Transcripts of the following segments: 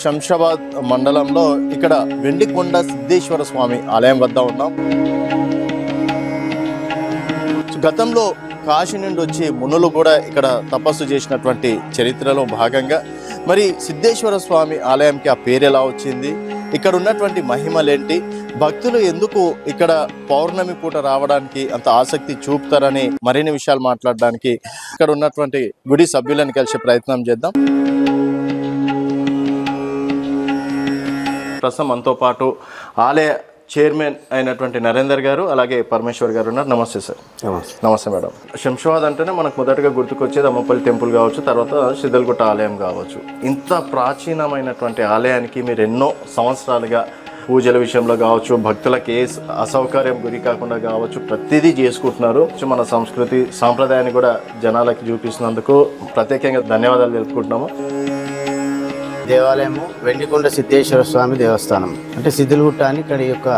శంషాబాద్ మండలంలో ఇక్కడ వెండికొండ సిద్ధేశ్వర స్వామి ఆలయం వద్ద ఉన్నాం. గతంలో కాశీ నుండి వచ్చి మునులు కూడా ఇక్కడ తపస్సు చేసినటువంటి చరిత్రలో భాగంగా మరి సిద్ధేశ్వర స్వామి ఆలయంకి ఆ పేరు ఎలా వచ్చింది, ఇక్కడ ఉన్నటువంటి మహిమలేంటి, భక్తులు ఎందుకు ఇక్కడ పౌర్ణమి పూట రావడానికి అంత ఆసక్తి చూపుతారని మరిన్ని విషయాలు మాట్లాడడానికి ఇక్కడ ఉన్నటువంటి గుడి సభ్యులను కలిసే ప్రయత్నం చేద్దాం. ప్రస్తుతం మనతో పాటు ఆలయ చైర్మన్ అయినటువంటి నరేందర్ గారు అలాగే పరమేశ్వర్ గారు ఉన్నారు. నమస్తే సార్. నమస్తే మేడం. శంషాబాద్ అంటేనే మనకు మొదటగా గుర్తుకొచ్చేది అమ్మపల్లి టెంపుల్ కావచ్చు, తర్వాత సిద్ధలగుట్ట ఆలయం కావచ్చు. ఇంత ప్రాచీనమైనటువంటి ఆలయానికి మీరు ఎన్నో సంవత్సరాలుగా పూజల విషయంలో కావచ్చు, భక్తులకు ఏ అసౌకర్యం గురి కాకుండా కావచ్చు, ప్రతిదీ చేసుకుంటున్నారు. మన సంస్కృతి సాంప్రదాయాన్ని కూడా జనాలకి చూపిస్తున్నందుకు ప్రత్యేకంగా ధన్యవాదాలు తెలుపుకుంటున్నాము. దేవాలయము వెండికొండ సిద్ధేశ్వర స్వామి దేవస్థానం అంటే సిద్ధలగుట్ట అని ఇక్కడ యొక్క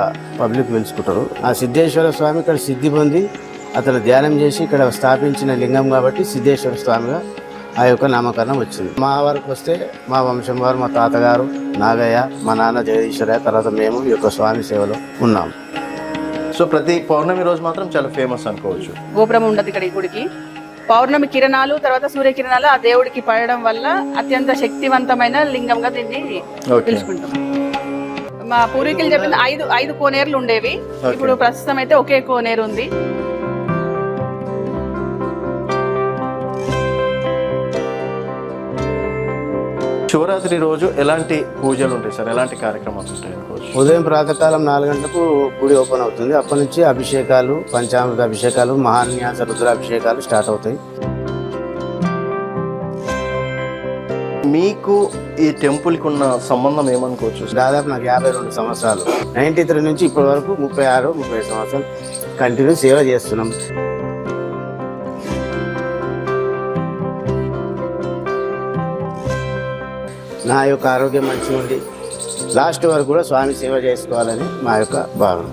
పబ్లిక్ పిలుచుకుంటారు. ఆ సిద్ధేశ్వర స్వామి ఇక్కడ సిద్ధి పొంది అతను ధ్యానం చేసి ఇక్కడ స్థాపించిన లింగం కాబట్టి సిద్ధేశ్వర స్వామిగా ఆ యొక్క నామకరణం వచ్చింది. మా వరకు వస్తే మా వంశం వారు, మా తాతగారు నాగయ్య, మా నాన్న జగదీశ్వరయ్య, తర్వాత మేము ఈ యొక్క స్వామి సేవలో ఉన్నాం. సో ప్రతి పౌర్ణమి రోజు మాత్రం చాలా ఫేమస్ అనుకోవచ్చు. గోపురం ఉండదు ఇక్కడ ఈ గుడికి. పౌర్ణమి కిరణాలు తర్వాత సూర్యకిరణాలు ఆ దేవుడికి పడడం వల్ల అత్యంత శక్తివంతమైన లింగంగా దీన్ని పిలుచుకుంటాం. మా పూర్వీకులు చెప్పింది ఐదు కోనేరులు ఉండేవి. ఇప్పుడు ప్రస్తుతం అయితే ఒకే కోనేరు ఉంది. శివరాత్రి రోజు ఎలాంటి పూజలు ఉంటాయి సార్, ఎలాంటి కార్యక్రమాలు ఉంటాయి అనుకోవచ్చు? ఉదయం ప్రాతకాలం 4 గంటలకు గుడి ఓపెన్ అవుతుంది. అప్పటి నుంచి అభిషేకాలు, పంచామృత అభిషేకాలు, మహాన్యాస రుద్రాభిషేకాలు స్టార్ట్ అవుతాయి. మీకు ఈ టెంపుల్కి ఉన్న సంబంధం ఏమనుకోవచ్చు? దాదాపు నాకు 52 సంవత్సరాలు, 93 నుంచి ఇప్పటి వరకు 36-37 సంవత్సరాలు కంటిన్యూ సేవ చేస్తున్నాం. నా యొక్క ఆరోగ్యం మంచిగా ఉండి లాస్ట్ వరకు కూడా స్వామి సేవ చేసుకోవాలని మా యొక్క భావన.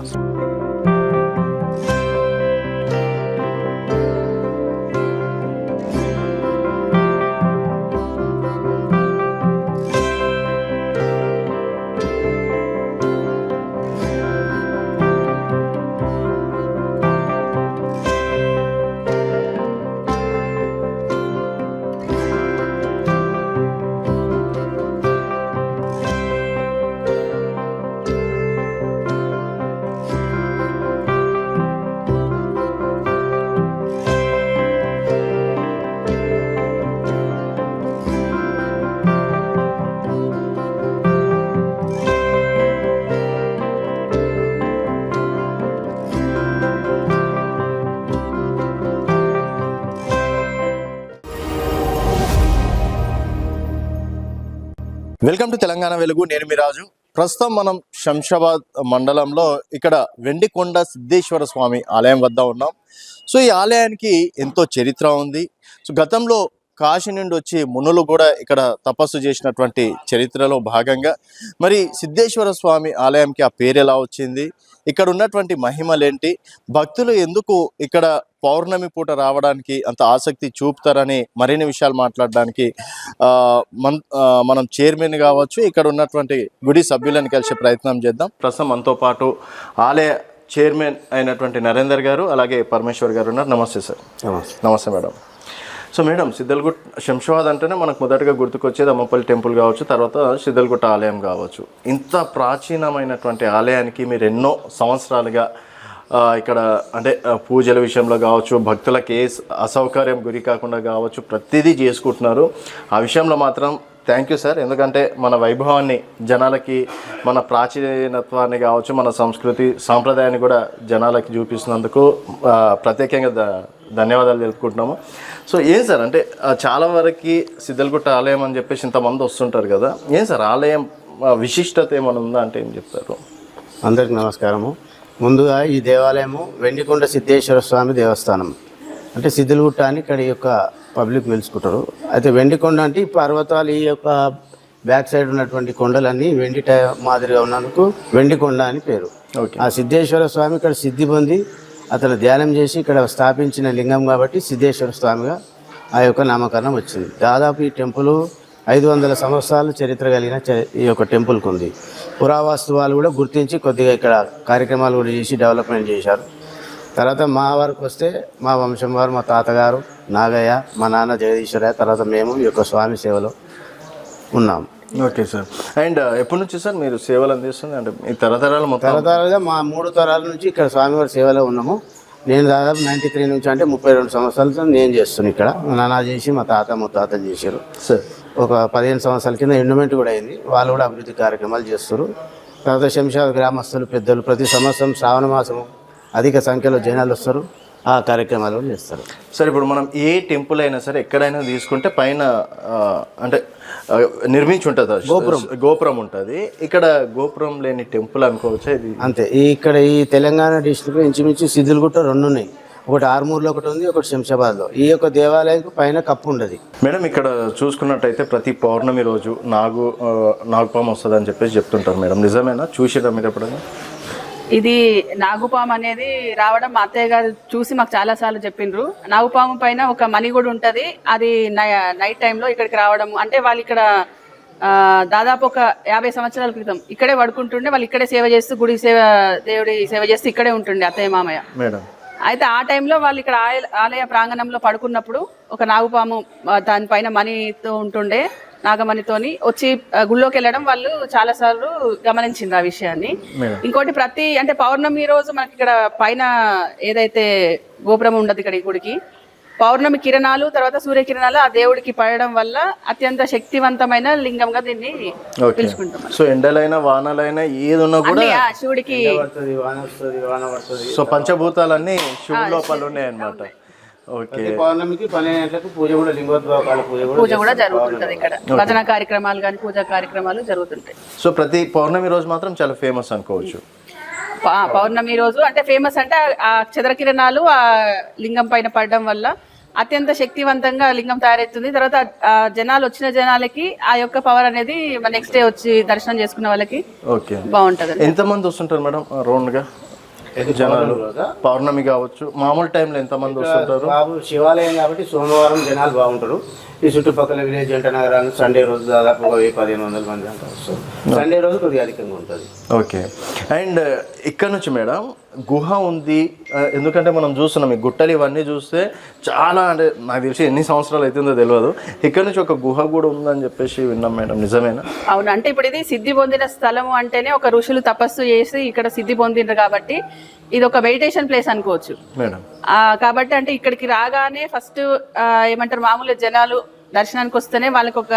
వెల్కమ్ టు తెలంగాణ వెలుగు. నేను మీ రాజు. ప్రస్తుతం మనం శంషాబాద్ మండలంలో ఇక్కడ వెండికొండ సిద్ధేశ్వర స్వామి ఆలయం వద్ద ఉన్నాం. సో ఈ ఆలయానికి ఎంతో చరిత్ర ఉంది. సో గతంలో కాశీ నుండి వచ్చి మునులు కూడా ఇక్కడ తపస్సు చేసినటువంటి చరిత్రలో భాగంగా మరి సిద్ధేశ్వర స్వామి ఆలయంకి ఆ పేరు ఎలా వచ్చింది, ఇక్కడ ఉన్నటువంటి మహిమలేంటి, భక్తులు ఎందుకు ఇక్కడ పౌర్ణమి పూట రావడానికి అంత ఆసక్తి చూపుతారని మరిన్ని విషయాలు మాట్లాడడానికి మనం చైర్మన్ కావచ్చు, ఇక్కడ ఉన్నటువంటి గుడి సభ్యులను కలిసే ప్రయత్నం చేద్దాం. ప్రస్తుతం మనతో పాటు ఆలయ చైర్మన్ అయినటువంటి నరేందర్ గారు అలాగే పరమేశ్వర్ గారు ఉన్నారు. నమస్తే సార్. నమస్తే మేడం. సో మేడం, శంషాబాద్ అంటేనే మనకు మొదటగా గుర్తుకొచ్చేది అమ్మపల్లి టెంపుల్ కావచ్చు, తర్వాత సిద్ధలగుట్ట ఆలయం కావచ్చు. ఇంత ప్రాచీనమైనటువంటి ఆలయానికి మీరు ఎన్నో సంవత్సరాలుగా ఇక్కడ అంటే పూజల విషయంలో కావచ్చు, భక్తులకు ఏ అసౌకర్యం గురి కాకుండా కావచ్చు, ప్రతిదీ చేసుకుంటున్నారు. ఆ విషయంలో మాత్రం థ్యాంక్ యూ సార్. ఎందుకంటే మన వైభవాన్ని జనాలకి, మన ప్రాచీనత్వాన్ని కావచ్చు, మన సంస్కృతి సాంప్రదాయాన్ని కూడా జనాలకి చూపిస్తున్నందుకు ప్రత్యేకంగా ధన్యవాదాలు తెలుపుకుంటున్నాము. సో ఏం సార్ అంటే చాలా వరకు సిద్ధలగుట్ట ఆలయం అని చెప్పేసి ఇంతమంది వస్తుంటారు కదా, ఏం సార్ ఆలయం విశిష్టత ఏమైనా ఉందా అంటే ఏం చెప్తారు? అందరికి నమస్కారము. ముందుగా ఈ దేవాలయము వెండికొండ సిద్ధేశ్వర స్వామి దేవస్థానం అంటే సిద్ధలగుట్ట అని ఇక్కడ యొక్క పబ్లిక్ పిలుచుకుంటారు. అయితే వెండికొండ అంటే ఈ పర్వతాలు, ఈ యొక్క బ్యాక్ సైడ్ ఉన్నటువంటి కొండలన్నీ వెండి మాదిరిగా ఉన్నందుకు వెండికొండ అని పేరు. ఆ సిద్ధేశ్వర స్వామి ఇక్కడ సిద్ధి పొంది అతను ధ్యానం చేసి ఇక్కడ స్థాపించిన లింగం కాబట్టి సిద్ధేశ్వర స్వామిగా ఆ యొక్క నామకరణం వచ్చింది. దాదాపు ఈ టెంపుల్ 500 సంవత్సరాలు చరిత్ర కలిగిన ఈ యొక్క టెంపుల్కి ఉంది. పురావస్తు వాళ్ళు కూడా గుర్తించి కొద్దిగా ఇక్కడ కార్యక్రమాలు కూడా చేసి డెవలప్మెంట్ చేశారు. తర్వాత మా వరకు వస్తే మా వంశం వారు, మా తాతగారు నాగయ్య, మా నాన్న జగదీశ్వరయ్య, తర్వాత మేము ఈ యొక్క స్వామి సేవలో ఉన్నాం. Okay sir. అండ్ ఎప్పటి నుంచి సార్ మీరు సేవలు అందిస్తుంది? అంటే ఈ తరతరాలు మొత్తం తరతరాలుగా మా 3 తరాల నుంచి ఇక్కడ స్వామివారి సేవలో ఉన్నాము. నేను దాదాపు 93 నుంచి, అంటే 32 సంవత్సరాలతో నేను చేస్తున్నాను ఇక్కడ. మా నాన్న చేసి మా తాత ముత్తాతలు చేశారు. సార్ ఒక 15 సంవత్సరాల కింద ఎండోమెంట్ కూడా అయింది. వాళ్ళు కూడా అభివృద్ధి కార్యక్రమాలు చేస్తారు. తర్వాత శంషాబాద్ గ్రామస్తులు పెద్దలు ప్రతి సంవత్సరం శ్రావణ మాసము అధిక సంఖ్యలో జనాలు వస్తారు, ఆ కార్యక్రమాలు చేస్తారు. సార్ ఇప్పుడు మనం ఏ టెంపుల్ అయినా సరే ఎక్కడైనా తీసుకుంటే పైన అంటే నిర్మించి ఉంటుంది గోపురం ఉంటుంది. ఇక్కడ గోపురం లేని టెంపుల్ అనుకోవచ్చా ఇది? అంతే. ఇక్కడ ఈ తెలంగాణ డిస్ట్రిక్ట్లో ఇంచుమించు సిద్దులగుట్ట 2 ఉన్నాయి. ఒకటి ఆర్మూర్లో ఒకటి ఉంది, ఒకటి శంషాబాద్లో. ఈ యొక్క దేవాలయానికి పైన కప్పు ఉండదు. మేడం ఇక్కడ చూసుకున్నట్టయితే ప్రతి పౌర్ణమి రోజు నాగుపాము వస్తుంది అని చెప్పేసి చెప్తుంటారు మేడం, నిజమేనా? చూసిరా మీరు ఎప్పుడైనా? ఇది నాగుపాము అనేది రావడం మా అత్తయ్య గారు చూసి మాకు చాలా సార్లు చెప్పిండ్రు. నాగుపాము పైన ఒక మణి కూడా ఉంటది. అది నైట్ టైంలో ఇక్కడికి రావడం అంటే వాళ్ళు ఇక్కడ దాదాపు ఒక 50 సంవత్సరాల క్రితం ఇక్కడే పడుకుంటుండే, వాళ్ళు ఇక్కడే సేవ చేస్తూ గుడి సేవ, దేవుడి సేవ చేస్తూ ఇక్కడే ఉంటుండే అత్తయ్య మామయ్య. మేడం అయితే ఆ టైంలో వాళ్ళు ఇక్కడ ఆలయ ప్రాంగణంలో పడుకున్నప్పుడు ఒక నాగుపాము దానిపైన మణితో ఉంటుండే, నాగమణితోని వచ్చి గుళ్ళోకి వెళ్ళడం వాళ్ళు చాలా సార్లు గమనించింది ఆ విషయాన్ని. ఇంకోటి ప్రతి అంటే పౌర్ణమి రోజు మనకి ఇక్కడ పైన ఏదైతే గోపురం ఉండదు ఇక్కడ ఈ గుడికి, పౌర్ణమి కిరణాలు తర్వాత సూర్యకిరణాలు ఆ దేవుడికి పడడం వల్ల అత్యంత శక్తివంతమైన లింగంగా దీన్ని పిలుచుకుంటాం. సో ఎండలైనా వానలైనా ఏదున్నా కూడా శివుడికి సో పంచభూతాలన్నీ శివుడి లోపల ఉన్నాయి అన్నమాట. ఓకే. పౌర్ణమికి 12 గంటలకు పూజ కూడా, లింగోద్భవాల పూజ కూడా జరుగుతుంటది ఇక్కడ. భజన కార్యక్రమాలు కానీ పూజా కార్యక్రమాలు జరుగుతుంటాయి. సో ప్రతి పౌర్ణమి రోజు మాత్రం చాలా ఫేమస్ అనుకోవచ్చు. పౌర్ణమి రోజు అంటే ఫేమస్ అంటే ఆ చంద్రకిరణాలు ఆ లింగం పైన పడడం వల్ల అత్యంత శక్తివంతంగా లింగం తయారవుతుంది. తర్వాత జనాలు వచ్చిన జనాలకి ఆ యొక్క పవర్ అనేది నెక్స్ట్ డే వచ్చి దర్శనం చేసుకున్న వాళ్ళకి ఓకే బాగుంటది. ఎంతమంది వస్తుంటారు మేడం రౌండ్ గా జనాలు? పౌర్ణమి కావచ్చు, మామూలు టైంలో ఎంతమంది వస్తుంటారు? బాబు శివాలయం కాబట్టి సోమవారం జనాలు బాగుంటారు. ఈ చుట్టుపక్కల విలేజ్ జంట నగరాలు సండే రోజు దాదాపు 1000-1500 మంది అంతా వస్తారు. సండే రోజు కొద్దిగా అధికంగా ఉంటుంది. ఓకే. అండ్ ఇక్కడ నుంచి మేడం గుహ ఉంది, ఎందుకంటే మనం చూస్తున్నాం ఈ గుట్టలు ఇవన్నీ చూస్తే చాలా, అంటే నాకు తెలిసి ఎన్ని సంవత్సరాలు అవుతుందో తెలియదు, ఇక్కడ నుంచి ఒక గుహ కూడా ఉందని చెప్పేసి విన్నాం మేడం, నిజమేనా? అవును. అంటే ఇప్పుడు ఇది సిద్ధి పొందిన స్థలం అంటేనే ఒక ఋషులు తపస్సు చేసి ఇక్కడ సిద్ధి పొందిండ్రు కాబట్టి ఇది ఒక మెడిటేషన్ ప్లేస్ అనుకోవచ్చు మేడం. కాబట్టి అంటే ఇక్కడికి రాగానే ఫస్ట్ ఏమంటారు మామూలు జనాలు దర్శనానికి వస్తేనే వాళ్ళకి ఒక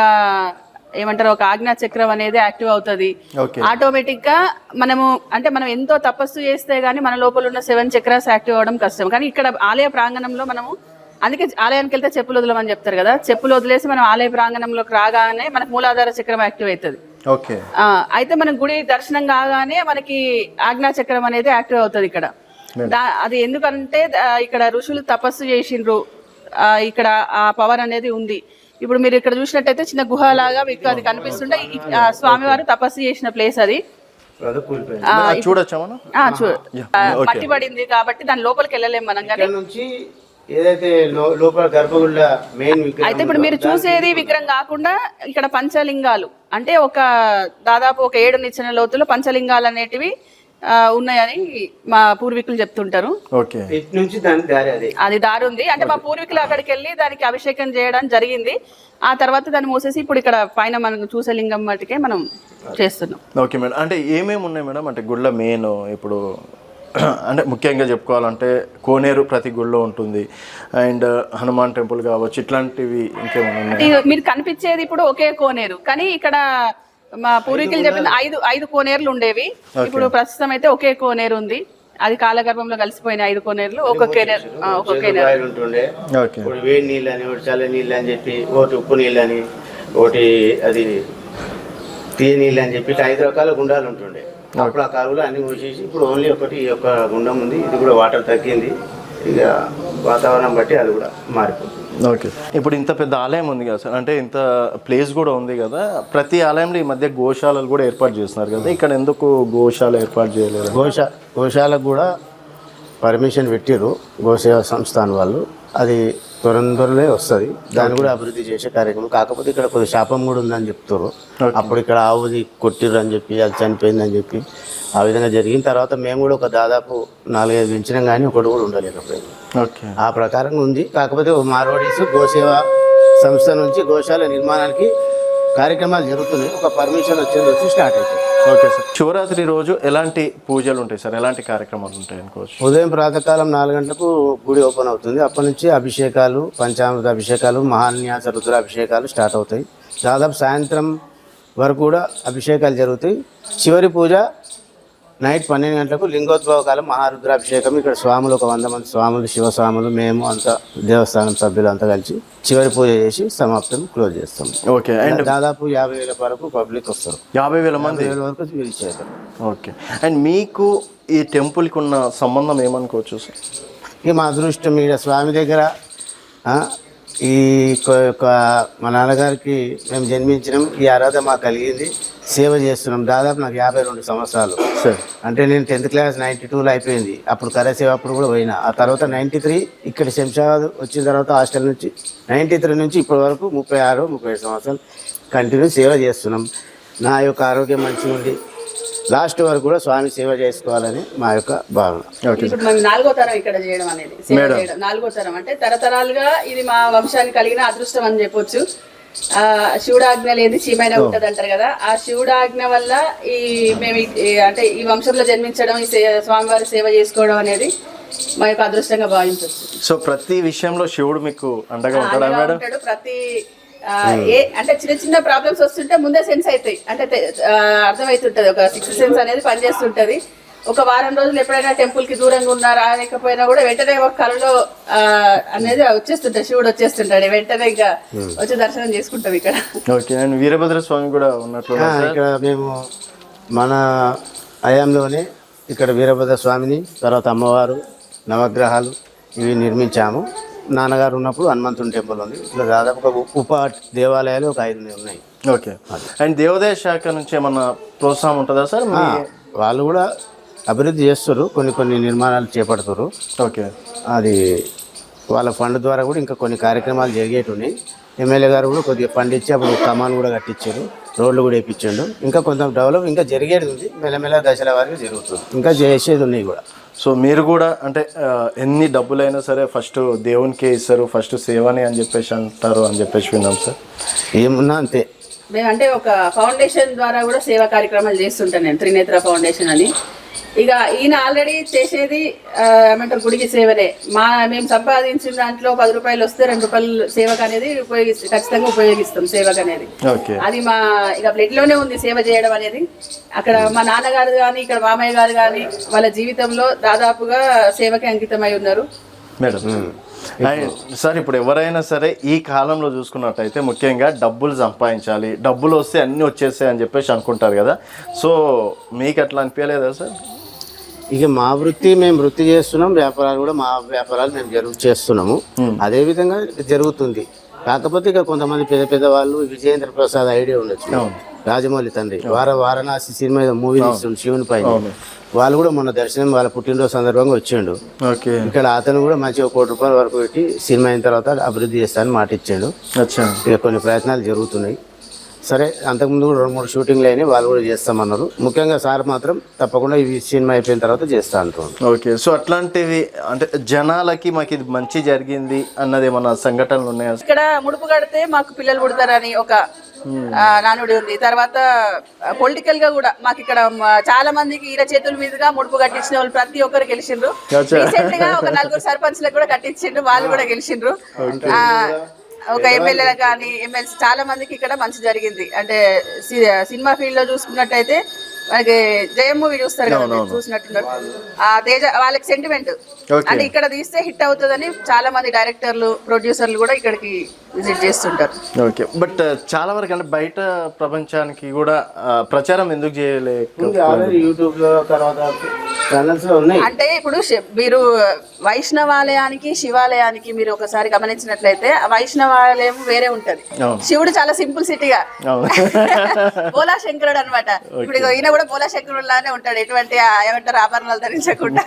ఏమంటారు ఒక ఆజ్ఞా చక్రం అనేది యాక్టివ్ అవుతుంది. ఆటోమేటిక్ గా మనం ఎంతో తపస్సు చేస్తే గానీ మన లోపల ఉన్న 7 చక్రాస్ యాక్టివ్ అవ్వడం కష్టం. కానీ ఇక్కడ ఆలయ ప్రాంగణంలో మనము, అందుకే ఆలయానికి వెళ్తే చెప్పులు వదలమని చెప్తారు కదా, చెప్పులు వదిలేసి మనం ఆలయ ప్రాంగణంలోకి రాగానే మనకు మూలాధార చక్రం యాక్టివ్ అవుతుంది. అయితే మనం గుడి దర్శనం కాగానే మనకి ఆజ్ఞా చక్రం అనేది యాక్టివ్ అవుతుంది ఇక్కడ. అది ఎందుకంటే ఇక్కడ ఋషులు తపస్సు చేసిండ్రు, ఇక్కడ ఆ పవర్ అనేది ఉంది. ఇప్పుడు మీరు ఇక్కడ చూసినట్టయితే చిన్న గుహ లాగా మీకు అది కనిపిస్తుంటే స్వామివారు తపస్సు చేసిన ప్లేస్ అది. మట్టి పడింది కాబట్టి దాని లోపలికి వెళ్ళలేము మనం. కానీ ఏదైతే లోపల గర్భగుళ్ళ మెయిన్ అయితే ఇప్పుడు మీరు చూసేది విగ్రహం కాకుండా ఇక్కడ పంచలింగాలు అంటే దాదాపు ఒక 7 నిచ్చెన లోతులో పంచలింగాలు అనేటివి ఉన్నాయని మా పూర్వీకులు చెప్తుంటారు. అది దారి ఉంది. అంటే మా పూర్వీకులు అక్కడికి వెళ్ళి దానికి అభిషేకం చేయడం జరిగింది. ఆ తర్వాత దాన్ని మూసేసి ఇప్పుడు ఇక్కడ పైన మనం చూసే లింగం మటుకే మనం చేస్తున్నాం. Okay madam. అంటే ఏమేమి ఉన్నాయి మేడం? అంటే గుళ్ళ మెయిన్ ఇప్పుడు అంటే ముఖ్యంగా చెప్పుకోవాలంటే కోనేరు ప్రతి గుళ్ళో ఉంటుంది, అండ్ హనుమాన్ టెంపుల్ కావచ్చు, ఇట్లాంటివి ఇంకేమైనా? మీరు కనిపించేది ఇప్పుడు ఒకే కోనేరు, కానీ ఇక్కడ మా పూర్వీకులు చెప్పిన 5 కోనేరులు ఉండేవి. ఇప్పుడు ప్రస్తుతం అయితే ఒకే కోనేరు ఉంది. అది కాలగర్భంలో కలిసిపోయిన 5 కోనేరులు ఒక కోనేరు ఉంటుండే. వేడి నీళ్ళు అని, ఒకటి చల్ల నీళ్ళు అని చెప్పి, ఒకటి ఉప్పు నీళ్ళు అని, ఒకటి అది తీయ నీళ్ళు అని చెప్పి 5 రకాల గుండాలు ఉంటుండే. అప్పుడు ఆ కాలువలో అన్ని మూసేసి ఇప్పుడు ఓన్లీ ఒకటి ఈ యొక్క గుండం ఉంది. ఇది కూడా వాటర్ తగ్గింది, ఇక వాతావరణం బట్టి అది కూడా మారిపోతుంది. ఓకే. ఇప్పుడు ఇంత పెద్ద ఆలయం ఉంది కదా సార్, అంటే ఇంత ప్లేస్ కూడా ఉంది కదా, ప్రతి ఆలయంలో ఈ మధ్య గోశాలలు కూడా ఏర్పాటు చేస్తున్నారు కదా, ఇక్కడ ఎందుకు గోశాల ఏర్పాటు చేయలేదు? గోశాలకు కూడా పర్మిషన్ పెట్టారు గోసేవ సంస్థాన్ వాళ్ళు. అది త్వరలో వస్తుంది. దాన్ని కూడా అభివృద్ధి చేసే కార్యక్రమం. కాకపోతే ఇక్కడ కొద్ది శాపం కూడా ఉందని చెప్తారు. అప్పుడు ఇక్కడ ఆవుది కొట్టిర్రు అని చెప్పి అది చనిపోయిందని చెప్పి ఆ విధంగా జరిగిన తర్వాత మేము కూడా ఒక దాదాపు 4-5 పెంచినాం కానీ ఒకటి కూడా ఉండలేకపోయింది. ఓకే. ఆ ప్రకారంగా ఉంది. కాకపోతే మార్వాడీస్ గోసేవ సంస్థ నుంచి గోశాల నిర్మాణానికి కార్యక్రమాలు జరుగుతున్నాయి. ఒక పర్మిషన్ వచ్చి స్టార్ట్ అవుతుంది. Okay sir. శివరాత్రి రోజు ఎలాంటి పూజలు ఉంటాయి సార్, ఎలాంటి కార్యక్రమాలు ఉంటాయి అనుకోవచ్చు? ఉదయం ప్రాతకాలం 4 గంటలకు గుడి ఓపెన్ అవుతుంది. అప్పటి నుంచి అభిషేకాలు, పంచామృత అభిషేకాలు, మహాన్యాస రుద్రాభిషేకాలు స్టార్ట్ అవుతాయి. దాదాపు సాయంత్రం వరకు కూడా అభిషేకాలు జరుగుతాయి. చివరి పూజ నైట్ 12 గంటలకు లింగోద్భవ కాలం మహారుద్రాభిషేకం. ఇక్కడ స్వాములు ఒక 100 మంది స్వాములు, శివస్వాములు, మేము అంతా దేవస్థానం సభ్యులు అంతా కలిసి చివరి పూజ చేసి సమాప్తం క్లోజ్ చేస్తాం. ఓకే. అండ్ దాదాపు 50,000 వరకు పబ్లిక్ వస్తారు. 50,000 మంది 50,000 వరకు రీచ్ అవుతారు. ఓకే. అండ్ మీకు ఈ టెంపుల్కి ఉన్న సంబంధం ఏమనుకోవచ్చు సార్? ఇక మా అదృష్టం ఇక్కడ స్వామి దగ్గర ఈ యొక్క మా నాన్నగారికి మేము జన్మించినాం. ఈ అర్హత మాకు కలిగింది. సేవ చేస్తున్నాం. దాదాపు నాకు 52 సంవత్సరాలు సార్. అంటే నేను 10th క్లాస్ 92లో అయిపోయింది. అప్పుడు కరసేవ అప్పుడు కూడా పోయినా. ఆ తర్వాత 93 ఇక్కడ శంషాబాద్ వచ్చిన తర్వాత హాస్టల్ నుంచి 93 నుంచి ఇప్పటి వరకు 36-37 సంవత్సరాలు కంటిన్యూ సేవ చేస్తున్నాం. నా యొక్క ఆరోగ్యం మంచిగా ఉంది. లాస్ట్ వరకు కూడా స్వామి సేవ చేసుకోవాలని మా యొక్క భావన. ఇప్పుడు మనం 4వ తరం ఇక్కడ చేయడం అనేది, సేవ చేయడం 4వ తరం అంటే తరతరాలుగా ఇది మా వంశానికి కలిగిన అదృష్టం అని చెప్పొచ్చు. శివుడాజ్ఞ లేదు చీమైన ఉంటది అంటారు కదా, ఆ శివుడాజ్ఞ వల్ల మేము అంటే ఈ వంశంలో జన్మించడం, ఈ స్వామివారి సేవ చేసుకోవడం అనేది మా యొక్క అదృష్టంగా భావించవచ్చు. సో ప్రతి విషయంలో శివుడు మీకు అండగా ఉంటాడా మేడం? ప్రతి అంటే చిన్న చిన్న ప్రాబ్లమ్స్ వస్తుంటే ముందే సెన్స్ అవుతాయి, అంటే అర్థమవుతుంటది. ఒక 6th సెన్స్ అనేది పనిచేస్తుంటది. ఒక వారం రోజులు ఎప్పుడైనా టెంపుల్ కి దూరంగా ఉన్నా రాలేకపోయినా కూడా వెంటనే ఒక కళలో అనేది వచ్చేస్తుంటాడు, శివుడు వచ్చేస్తుంటాడు. వెంటనే ఇంకా వచ్చి దర్శనం చేసుకుంటాం ఇక్కడ. ఓకే. అండ్ వీరభద్ర స్వామి కూడా ఉన్నట్లు ఇక్కడ మేము మన హయాంలోనే ఇక్కడ వీరభద్ర స్వామిని, తర్వాత అమ్మవారు, నవగ్రహాలు ఇవి నిర్మించాము. నాన్నగారు ఉన్నప్పుడు హనుమంతుని టెంపుల్ ఉంది. ఇట్లా దాదాపు ఉప దేవాలయాలు ఒక 5 ఉన్నాయి. ఓకే. అండ్ దేవాదాయ శాఖ నుంచి ఏమన్నా ప్రోత్సాహం ఉంటుందా సార్? వాళ్ళు కూడా అభివృద్ధి చేస్తారు, కొన్ని నిర్మాణాలు చేపడుతారు. ఓకే. అది వాళ్ళ ఫండ్ ద్వారా కూడా ఇంకా కొన్ని కార్యక్రమాలు జరిగేటున్నాయి. ఎమ్మెల్యే గారు కూడా కొద్దిగా ఫండ్ ఇచ్చి అప్పుడు కమాన్ కూడా కట్టించారు, రోడ్లు కూడా వేయించాడు. ఇంకా కొంత డెవలప్ ఇంకా జరిగేది ఉంది. మెల్లమెల్ల దశల వారికి జరుగుతుంది, ఇంకా చేసేది ఉన్నాయి కూడా. సో మీరు కూడా అంటే ఎన్ని డబ్బులైనా సరే ఫస్ట్ దేవునికే ఇస్తారు, ఫస్ట్ సేవని అని చెప్పేసి అంటారు అని చెప్పేసి విన్నాం సార్. ఏమున్నా అంతే. మేము అంటే ఒక ఫౌండేషన్ ద్వారా కూడా సేవా కార్యక్రమాలు చేస్తుంటాను నేను, త్రినేత్ర ఫౌండేషన్ అని. ఇక ఈయన ఆల్రెడీ చేసేది ఏమంటారు గుడికి సేవనే. మేము సంపాదించిన దాంట్లో 10 రూపాయలు వస్తే 2 రూపాయలు సేవకు అనేది ఖచ్చితంగా ఉపయోగిస్తాం. సేవకు అనేది అది మా ఇక బ్లడ్ లోనే ఉంది, సేవ చేయడం అనేది. అక్కడ మా నాన్నగారు కానీ ఇక్కడ మామయ్య గారు కానీ వాళ్ళ జీవితంలో దాదాపుగా సేవకి అంకితమై ఉన్నారు మేడం. సార్ ఇప్పుడు ఎవరైనా సరే ఈ కాలంలో చూసుకున్నట్టయితే ముఖ్యంగా డబ్బులు సంపాదించాలి, డబ్బులు వస్తే అన్నీ వచ్చేస్తాయి అని చెప్పేసి అనుకుంటారు కదా. సో మీకు అట్లా అనిపించలేదా సార్? ఇక మా వృత్తి మేము వృత్తి చేస్తున్నాం, వ్యాపారాలు కూడా మా వ్యాపారాలు మేము చేస్తున్నాము. అదే విధంగా జరుగుతుంది. కాకపోతే ఇక కొంతమంది పెద్ద వాళ్ళు విజయేంద్ర ప్రసాద్ ఐడియా ఉండొచ్చు, రాజమౌళి తండ్రి, వారణాసి సినిమా మూవీ తీస్తుంది శివుని పైన. వాళ్ళు కూడా మొన్న దర్శనం వాళ్ళ పుట్టినరోజు సందర్భంగా వచ్చిండు. ఇక్కడ అతను కూడా మంచిగా 1 కోటి రూపాయల వరకు పెట్టి సినిమా అయిన తర్వాత అభివృద్ధి చేస్తానని మాట ఇచ్చాడు. ఇక కొన్ని ప్రయత్నాలు జరుగుతున్నాయి. సరే, అంతకుముందు కూడా 2-3 షూటింగ్లు అయినాయి, వాళ్ళు కూడా చేస్తామన్నారు. ముఖ్యంగా సార్ మాత్రం తప్పకుండా ఈ సినిమా అయిపోయిన తర్వాత చేస్తా అంటున్నాను. ఓకే. సో అట్లాంటివి అంటే జనాలకి మాకు ఇది మంచి జరిగింది అన్నది ఏమన్నా సంఘటనలు ఉన్నాయా? ఇక్కడ ముడుపు కడితే మాకు పిల్లలు పుడతారని ఒక నానుడి ఉంది. తర్వాత పొలిటికల్ గా కూడా మాకు ఇక్కడ చాలా మందికి ఈయన చేతుల మీదుగా ముడుపు కట్టించిన వాళ్ళు ప్రతి ఒక్కరు గెలిచిండ్రు. రీసెంట్ గా ఒక 4 సర్పంచ్లకు కూడా కట్టించిండ్రు, వాళ్ళు కూడా గెలిచిండ్రు. ఒక ఎమ్మెల్యేలు కానీ ఎమ్మెల్సీ చాలా మందికి ఇక్కడ మంచి జరిగింది. అంటే సినిమా ఫీల్డ్ లో చూసుకున్నట్టయితే మనకి జయం మూవీ చూస్తారు కదా, చూసినట్టున్నారు. ఆ తేజ వాళ్ళకి సెంటిమెంట్ అంటే ఇక్కడ తీస్తే హిట్ అవుతుందని చాలా మంది డైరెక్టర్లు, ప్రొడ్యూసర్లు కూడా ఇక్కడికి విజిట్ చేస్తుంటారు. ఓకే. బట్ చాలా వరకు అంటే బయట ప్రపంచానికి కూడా ప్రచారం ఎందుకు చేయలేదు? యూట్యూబ్ లో తర్వాత ఛానల్స్ లో ఉన్నాయి. అంటే ఇప్పుడు మీరు వైష్ణవాలయానికి శివాలయానికి మీరు ఒకసారి గమనించినట్లయితే వైష్ణవాలయం వేరే ఉంటది, శివుడు చాలా సింపుల్ సిటీగా బోలా శంకరుడు అనమాట. ఇప్పుడు ఈయన కూడా బోలాశంకరుడు లానే ఉంటాడు, ఎటువంటి ఏమంటారు ఆభరణాలు ధరించకుండా.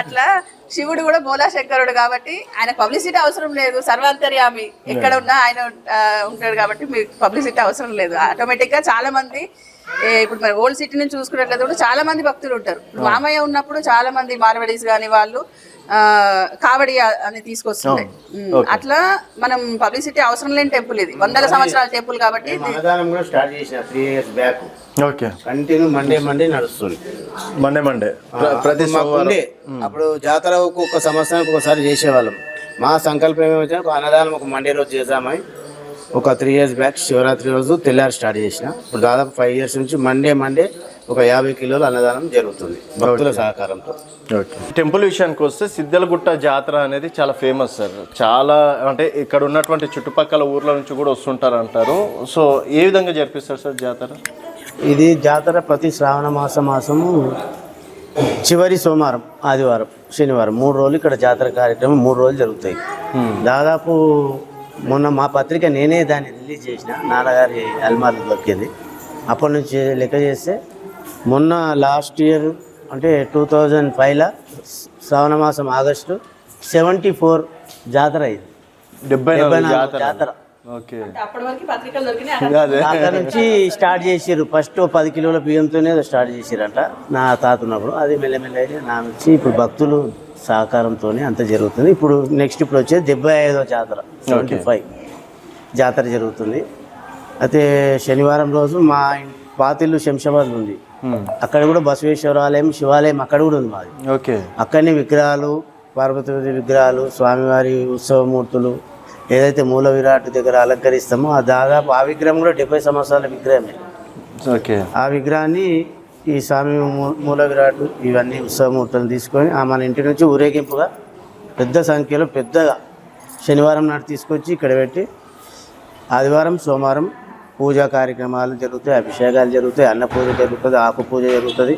అట్లా శివుడు కూడా బోలాశంకరుడు కాబట్టి ఆయన పబ్లిసిటీ అవసరం లేదు, సర్వాంతర్యామి ఎక్కడ ఉన్నా ఆయన ఉంటాడు కాబట్టి మీకు పబ్లిసిటీ అవసరం లేదు. ఆటోమేటిక్ గా చాలా మంది ఇప్పుడు మరి ఓల్డ్ సిటీ నుంచి చూసుకున్నట్లయితే కూడా చాలా మంది భక్తులు ఉంటారు. మామయ్య ఉన్నప్పుడు చాలా మంది మార్వడీస్ గాని వాళ్ళు కావడి అని తీసుకొస్తుండే. అట్లా మనం పబ్లిసిటీ అవసరం లేని టెంపుల్ ఇది, వందల సంవత్సరాల టెంపుల్ కాబట్టి. అన్నదానం కూడా స్టార్ట్ చేసిన 3 years back. Okay, continue Monday నడుస్తుంది. మండే ప్రతి ఉండే అప్పుడు జాతర ఒక్కొక్క సంవత్సరానికి ఒకసారి చేసేవాళ్ళం. మా సంకల్పం ఏమైతే ఒక అన్నదానం ఒక మండే రోజు చేద్దామని ఒక 3 years బ్యాక్ శివరాత్రి రోజు తెల్లారి స్టార్ట్ చేసిన. ఇప్పుడు దాదాపు 5 years నుంచి మండే ఒక 50 కిలోలు అన్నదానం జరుగుతుంది భక్తుల సహకారంతో. టెంపుల్ విషయానికి వస్తే సిద్ధలగుట్ట జాతర అనేది చాలా ఫేమస్ సార్. చాలా అంటే ఇక్కడ ఉన్నటువంటి చుట్టుపక్కల ఊర్ల నుంచి కూడా వస్తుంటారు అంటారు. సో ఏ విధంగా జరిపిస్తారు సార్ జాతర? ఇది జాతర ప్రతి శ్రావణ మాసము చివరి సోమవారం, ఆదివారం, శనివారం 3 రోజులు ఇక్కడ జాతర కార్యక్రమం 3 రోజులు జరుగుతాయి. దాదాపు మొన్న మా పత్రిక నేనే దాన్ని రిలీజ్ చేసిన, నాన్నగారి అల్మార్లు దొరికింది. అప్పటి నుంచి లెక్క చేస్తే మొన్న లాస్ట్ ఇయర్ అంటే 2005లో శ్రావణ మాసం ఆగస్టు 74 జాతర అయింది. 74 జాతర. అక్కడ నుంచి స్టార్ట్ చేసిర్రు. ఫస్ట్ 10 కిలోల బియ్యంతోనే స్టార్ట్ చేసిరంట నా తాత ఉన్నప్పుడు. అది మెల్లమెల్లగా నా నుంచి ఇప్పుడు భక్తులు సహకారంతో అంత జరుగుతుంది. ఇప్పుడు నెక్స్ట్ ఇప్పుడు వచ్చేది 75వ జాతర, 75 జాతర జరుగుతుంది. అయితే శనివారం రోజు మా పాతిల్లు శంషాబాద్ ఉంది, అక్కడ కూడా బసవేశ్వర ఆలయం, శివాలయం అక్కడ కూడా ఉంది మాది. ఓకే, అక్కడనే విగ్రహాలు, పార్వతీదేవి విగ్రహాలు, స్వామివారి ఉత్సవమూర్తులు ఏదైతే మూల విరాట్ దగ్గర అలంకరిస్తామో ఆ దాదాపు ఆ విగ్రహం కూడా 70 సంవత్సరాల విగ్రహమే. ఓకే, ఆ విగ్రహాన్ని ఈ స్వామి మూల విరాట్ ఇవన్నీ ఉత్సవమూర్తులను తీసుకొని మన ఇంటి నుంచి ఊరేగింపుగా పెద్ద సంఖ్యలో పెద్దగా శనివారం నాడు తీసుకొచ్చి ఇక్కడ పెట్టి ఆదివారం సోమవారం పూజా కార్యక్రమాలు జరుగుతాయి, అభిషేకాలు జరుగుతాయి, అన్న పూజ జరుగుతుంది, ఆకు పూజ జరుగుతుంది.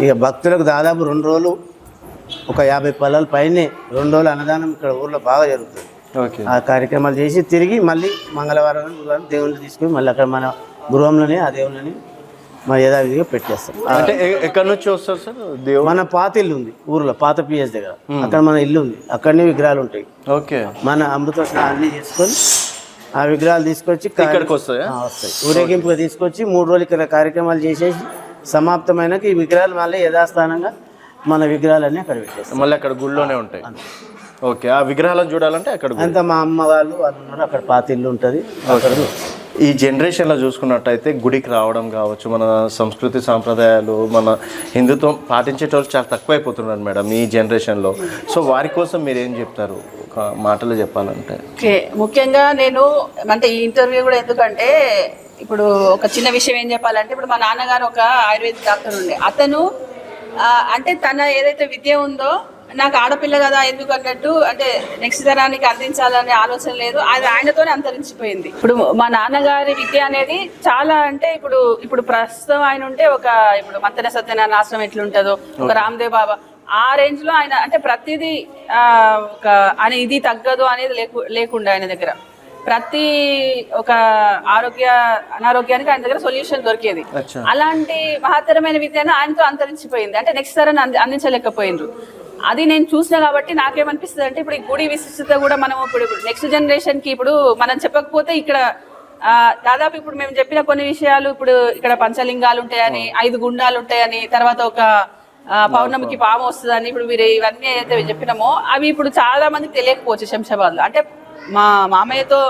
ఇక భక్తులకు దాదాపు 2 రోజులు ఒక 50 పల్లెల పైనే 2 రోజులు అన్నదానం ఇక్కడ ఊర్లో బాగా జరుగుతుంది. ఆ కార్యక్రమాలు చేసి తిరిగి మళ్ళీ మంగళవారం దేవుళ్ళు తీసుకొని మళ్ళీ అక్కడ మన గృహంలోనే ఆ దేవుళ్ళని మన యథావిధిగా పెట్టేస్తాం. అంటే ఎక్కడి నుంచి వస్తారు సార్ దేవుడు? మన పాత ఇల్లు ఉంది ఊర్లో, పాత పిఎస్ దగ్గర, అక్కడ మన ఇల్లు ఉంది, అక్కడనే విగ్రహాలు ఉంటాయి. ఓకే, మన అమృత అన్ని చేసుకొని ఆ విగ్రహాలు తీసుకొచ్చి ఇక్కడికి వస్తాయి. ఊరేగింపుగా తీసుకొచ్చి 3 రోజులు ఇక్కడ కార్యక్రమాలు చేసేసి సమాప్తమైనాక ఈ విగ్రహాలు మళ్ళీ యథాస్థానంగా మన విగ్రహాలన్నీ అక్కడ పెట్టేస్తాం. మళ్ళీ అక్కడ గుళ్ళోనే ఉంటాయి. ఓకే, ఆ విగ్రహాలను చూడాలంటే అక్కడ అంతా మా అమ్మ వాళ్ళు ఉన్నారు, అక్కడ పాత ఇల్లు ఉంటుంది. ఈ జనరేషన్లో చూసుకున్నట్టయితే గుడికి రావడం కావచ్చు, మన సంస్కృతి సాంప్రదాయాలు మన హిందుత్వం పాటించేటోళ్ళు చాలా తక్కువైపోతున్నారు మేడం ఈ జనరేషన్లో. సో వారి కోసం మీరు ఏం చెప్తారు ఒక మాటలో చెప్పాలంటే? ఓకే, ముఖ్యంగా నేను అంటే ఈ ఇంటర్వ్యూ కూడా ఎందుకంటే ఇప్పుడు ఒక చిన్న విషయం ఏం చెప్పాలంటే, ఇప్పుడు మా నాన్నగారు ఒక ఆయుర్వేదిక్ డాక్టర్ ఉండే, అతను అంటే తన ఏదైతే విద్య ఉందో నాకు ఆడపిల్ల కదా ఎందుకు అన్నట్టు అంటే నెక్స్ట్ తరానికి అందించాలనే ఆలోచన లేదు, అది ఆయనతోనే అంతరించిపోయింది. ఇప్పుడు మా నాన్నగారి విద్య అనేది చాలా అంటే ఇప్పుడు ప్రస్తుతం ఆయన ఉంటే ఒక ఇప్పుడు మంతెన సత్యనారాయణ ఆశ్రమం ఎట్లుంటుందో, ఒక రామ్దేవ్ బాబా ఆ రేంజ్ లో ఆయన అంటే ప్రతిదీ ఒక అని ఇది తగ్గదు అనేది లేకుండా ఆయన దగ్గర ప్రతి ఒక అనారోగ్యానికి ఆయన దగ్గర సొల్యూషన్ దొరికేది. అలాంటి మహత్తరమైన విద్యను ఆయనతో అంతరించిపోయింది, అంటే నెక్స్ట్ తరం అందించలేకపోయిండ్రు. అది నేను చూసినా కాబట్టి నాకేమనిపిస్తుంది అంటే ఇప్పుడు ఈ గుడి విశిష్టత కూడా మనం ఇప్పుడు నెక్స్ట్ జనరేషన్ కి ఇప్పుడు మనం చెప్పకపోతే ఇక్కడ దాదాపు ఇప్పుడు మేము చెప్పిన కొన్ని విషయాలు, ఇప్పుడు ఇక్కడ పంచలింగాలు ఉంటాయని, 5 గుండాలు ఉంటాయని, తర్వాత ఒక పౌర్ణమికి పాము వస్తుందని, ఇప్పుడు మీరు ఇవన్నీ అయితే చెప్పినామో అవి ఇప్పుడు చాలా మందికి తెలియకపోవచ్చు శంషాబాద్ లో. అంటే మా మామయ్యతో